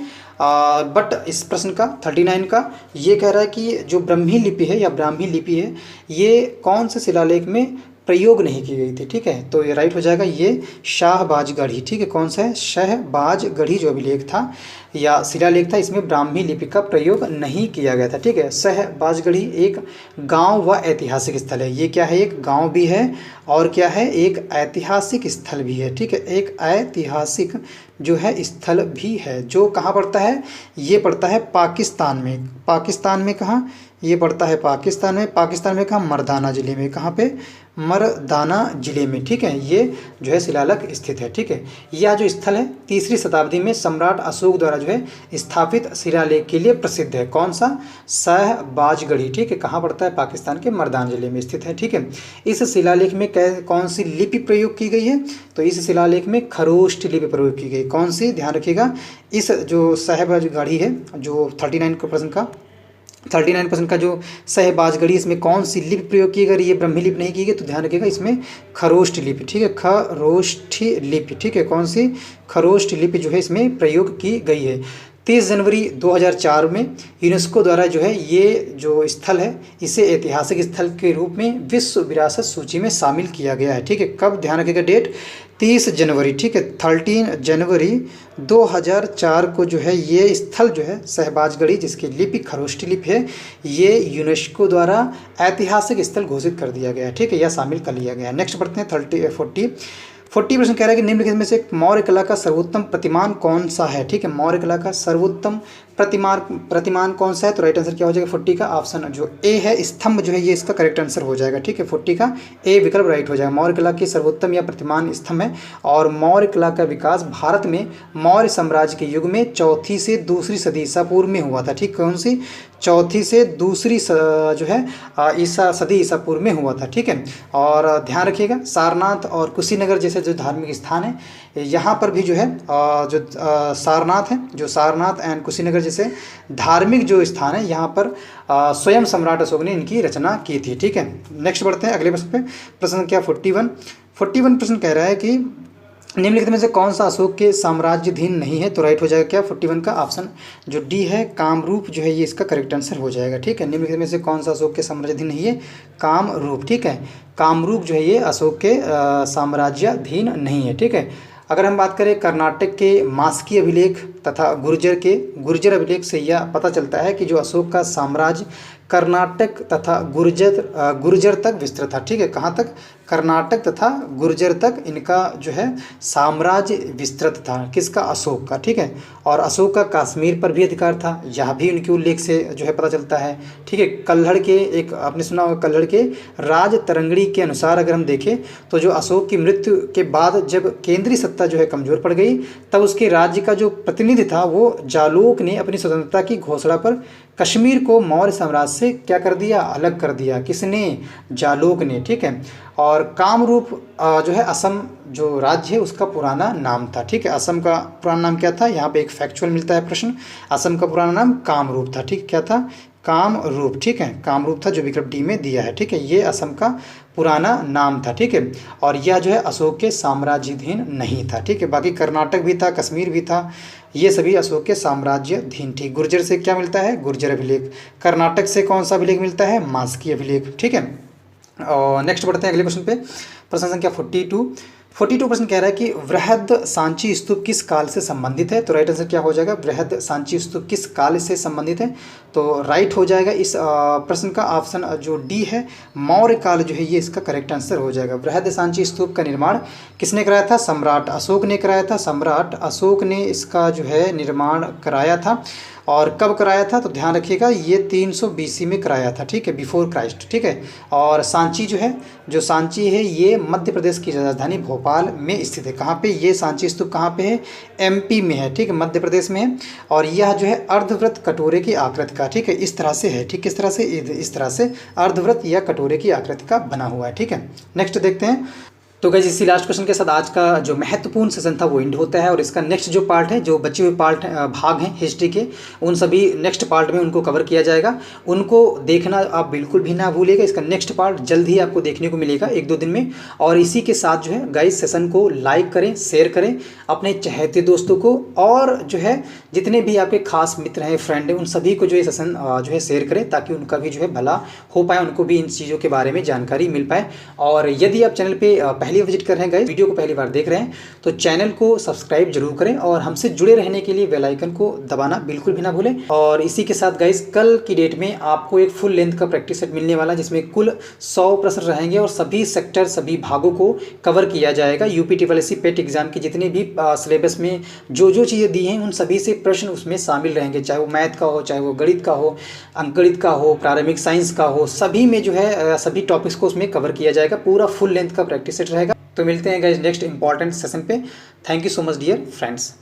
बट इस प्रश्न का 39 का ये कह रहा है कि जो ब्राह्मी लिपि है या ब्राह्मी लिपि है, ये कौन से शिलालेख में प्रयोग नहीं की गई थी। ठीक है, तो ये राइट हो जाएगा, ये शाहबाजगढ़ी। ठीक है, कौन सा है, शाहबाजगढ़ी जो अभिलेख था या शिलालेख था, इसमें ब्राह्मी लिपि का प्रयोग नहीं किया गया था। ठीक है, शाहबाजगढ़ी एक गांव व ऐतिहासिक स्थल है। ये क्या है, एक गांव भी है और क्या है, एक ऐतिहासिक स्थल भी है। ठीक है, एक ऐतिहासिक जो है स्थल भी है, जो कहाँ पड़ता है, ये पड़ता है पाकिस्तान में। पाकिस्तान में कहाँ, ये पड़ता है पाकिस्तान में कहाँ, मर्दाना ज़िले में। कहाँ पे, मर्दाना ज़िले में। ठीक है, ये जो है शिलालेख स्थित है। ठीक है, यह जो स्थल है 3री शताब्दी में सम्राट अशोक द्वारा जो है स्थापित शिलालेख के लिए प्रसिद्ध है। कौन सा, शाहबाजगढ़ी। ठीक है, कहाँ पड़ता है, पाकिस्तान के मर्दाना ज़िले में स्थित है। ठीक है, इस शिलालेख में कौन सी लिपि प्रयोग की गई है, तो इस शिलालेख में खरोष्ठ लिपि प्रयोग की गई। कौन सी, ध्यान रखिएगा, इस जो शाहबाजगढ़ी है, जो 39% का जो शाहबाजगढ़ी, इसमें कौन सी लिपि प्रयोग की गई, ये ब्राह्मी लिपि नहीं की गई, तो ध्यान रखिएगा इसमें खरोष्ठ लिपि। ठीक है, खरोष्ठी लिपि। ठीक है, कौन सी, खरोष्ठ लिपि जो है इसमें प्रयोग की गई है। 30 जनवरी 2004 में यूनेस्को द्वारा जो है ये जो स्थल है इसे ऐतिहासिक स्थल के रूप में विश्व विरासत सूची में शामिल किया गया है। ठीक है, कब, ध्यान रखिएगा डेट 30 जनवरी। ठीक है, 13 जनवरी 2004 को जो है ये स्थल जो है शहबाजगढ़ी, जिसकी लिपि खरोष्ठी लिपि है, ये यूनेस्को द्वारा ऐतिहासिक स्थल घोषित कर दिया गया है। ठीक है, यह शामिल कर लिया गया है। नेक्स्ट बढ़ते हैं 40 प्रश्न कह रहा है कि निम्नलिखित में से मौर्य कला का सर्वोत्तम प्रतिमान कौन सा है। ठीक है, मौर्य कला का सर्वोत्तम प्रतिमान कौन सा है, तो राइट आंसर क्या हो जाएगा 40 का ऑप्शन जो ए है, स्तंभ जो है ये इसका करेक्ट आंसर हो जाएगा। ठीक है, 40 का ए विकल्प राइट हो जाएगा। मौर्य कला की सर्वोत्तम या प्रतिमान स्तंभ है और मौर्य कला का विकास भारत में मौर्य साम्राज्य के युग में चौथी से दूसरी सदी ईसा पूर्व में हुआ था। ठीक, कौन सी, चौथी से दूसरी जो है सदी ईसा पूर्व में हुआ था। ठीक है, और ध्यान रखिएगा सारनाथ और कुशीनगर जैसे जो धार्मिक स्थान है यहाँ पर भी जो है जो सारनाथ है, जो सारनाथ एंड कुशीनगर जैसे धार्मिक जो स्थान है यहाँ पर स्वयं सम्राट अशोक ने इनकी रचना की थी। ठीक है, नेक्स्ट बढ़ते हैं अगले प्रश्न पे। प्रश्न क्या 41 प्रश्न कह रहा है कि निम्नलिखित में से कौन सा अशोक के साम्राज्याधीन नहीं है, तो राइट हो जाएगा क्या 41 का ऑप्शन जो डी है, कामरूप जो है ये इसका करेक्ट आंसर हो जाएगा। ठीक है, निम्नलिखित में से कौन सा अशोक के साम्राज्याधीन नहीं है, कामरूप। ठीक है, कामरूप जो है ये अशोक के साम्राज्याधीन नहीं है। ठीक है, अगर हम बात करें कर्नाटक के मास्की अभिलेख तथा गुर्जर अभिलेख से यह पता चलता है कि जो अशोक का साम्राज्य कर्नाटक तथा गुर्जर तक विस्तृत था। ठीक है, कहाँ तक, कर्नाटक तथा गुर्जर तक इनका जो है साम्राज्य विस्तृत था, किसका, अशोक का। ठीक है, और अशोक का कश्मीर पर भी अधिकार था, यह भी उनके उल्लेख से जो है पता चलता है। ठीक है, कल्हड़ के एक आपने सुना होगा कल्हड़ के राज तरंगड़ी के अनुसार अगर हम देखें तो जो अशोक की मृत्यु के बाद जब केंद्रीय सत्ता जो है कमज़ोर पड़ गई तब उसके राज्य का जो प्रतिनिधि था वो जालोक ने अपनी स्वतंत्रता की घोषणा पर कश्मीर को मौर्य साम्राज्य से क्या कर दिया, अलग कर दिया, किसने, जालोक ने। ठीक है, और कामरूप जो है असम जो राज्य है उसका पुराना नाम था। ठीक है, असम का पुराना नाम क्या था, यहाँ पे एक फैक्चुअल मिलता है प्रश्न, असम का पुराना नाम कामरूप था। ठीक, क्या था, कामरूप। ठीक है, कामरूप था जो विकल्प डी में दिया है। ठीक है, ये असम का पुराना नाम था। ठीक है, और यह जो है अशोक के साम्राज्याधीन नहीं था। ठीक है, बाकी कर्नाटक भी था, कश्मीर भी था, ये सभी अशोक के साम्राज्याधीन थी। गुर्जर से क्या मिलता है, गुर्जर अभिलेख। कर्नाटक से कौन सा अभिलेख मिलता है, मास्की अभिलेख। ठीक है, और नेक्स्ट बढ़ते हैं अगले क्वेश्चन पे। प्रश्न संख्या 42 प्रश्न कह रहा है कि वृहद सांची स्तूप किस काल से संबंधित है, तो राइट आंसर क्या हो जाएगा, वृहद सांची स्तूप किस काल से संबंधित है, तो राइट हो जाएगा इस प्रश्न का ऑप्शन जो डी है, मौर्य काल जो है ये इसका करेक्ट आंसर हो जाएगा। वृहद सांची स्तूप का निर्माण किसने कराया था, सम्राट अशोक ने कराया था, सम्राट अशोक ने इसका जो है निर्माण कराया था। और कब कराया था, तो ध्यान रखिएगा ये 300 BC में कराया था। ठीक है, बिफोर क्राइस्ट। ठीक है, और सांची जो है, जो सांची है ये मध्य प्रदेश की राजधानी भोपाल में स्थित है। कहाँ पे, ये सांची स्तूप कहाँ पे है, MP में है। ठीक है, मध्य प्रदेश में है, और यह जो है अर्धवृत्त कटोरे की आकृति का, ठीक है, इस तरह से है। ठीक, किस तरह से, इस तरह से अर्धवृत्त या कटोरे की आकृति का बना हुआ है। ठीक है, नेक्स्ट देखते हैं। तो गाइस इसी लास्ट क्वेश्चन के साथ आज का जो महत्वपूर्ण सेशन था वो एंड होता है, और इसका नेक्स्ट जो पार्ट है, जो बचे हुए भाग हैं हिस्ट्री के, उन सभी नेक्स्ट पार्ट में उनको कवर किया जाएगा। उनको देखना आप बिल्कुल भी ना भूलिएगा। इसका नेक्स्ट पार्ट जल्द ही आपको देखने को मिलेगा 1-2 दिन में। और इसी के साथ जो है गाइस सेशन को लाइक करें, शेयर करें अपने चहेते दोस्तों को, और जो है जितने भी आपके खास मित्र हैं, फ्रेंड हैं, उन सभी को जो है सेशन जो है शेयर करें, ताकि उनका भी जो है भला हो पाए, उनको भी इन चीज़ों के बारे में जानकारी मिल पाए। और यदि आप चैनल पर पहली विजिट कर रहे हैं गाइस, वीडियो को पहली बार देख रहे हैं, तो चैनल को सब्सक्राइब जरूर करें, और हमसे जुड़े रहने के लिए बेल आइकन को दबाना बिल्कुल भी ना भूलें। और इसी के साथ गाइस कल की डेट में आपको एक फुल लेंथ का प्रैक्टिस सेट मिलने वाला है, जिसमें कुल 100 प्रश्न रहेंगे और सभी सेक्टर, सभी भागों को कवर किया जाएगा। UPSSC पेट एग्जाम के जितने भी सिलेबस में जो जो चीज़ें दी हैं उन सभी से प्रश्न उसमें शामिल रहेंगे, चाहे वो मैथ का हो, चाहे वो गणित का हो, अंकगणित का हो, प्रारंभिक साइंस का हो, सभी में जो है सभी टॉपिक्स को उसमें कवर किया जाएगा। पूरा फुल लेंथ का प्रैक्टिस सेट रहेगा। तो मिलते हैं गाइस नेक्स्ट इंपॉर्टेंट सेशन पे। Thank you so much dear friends.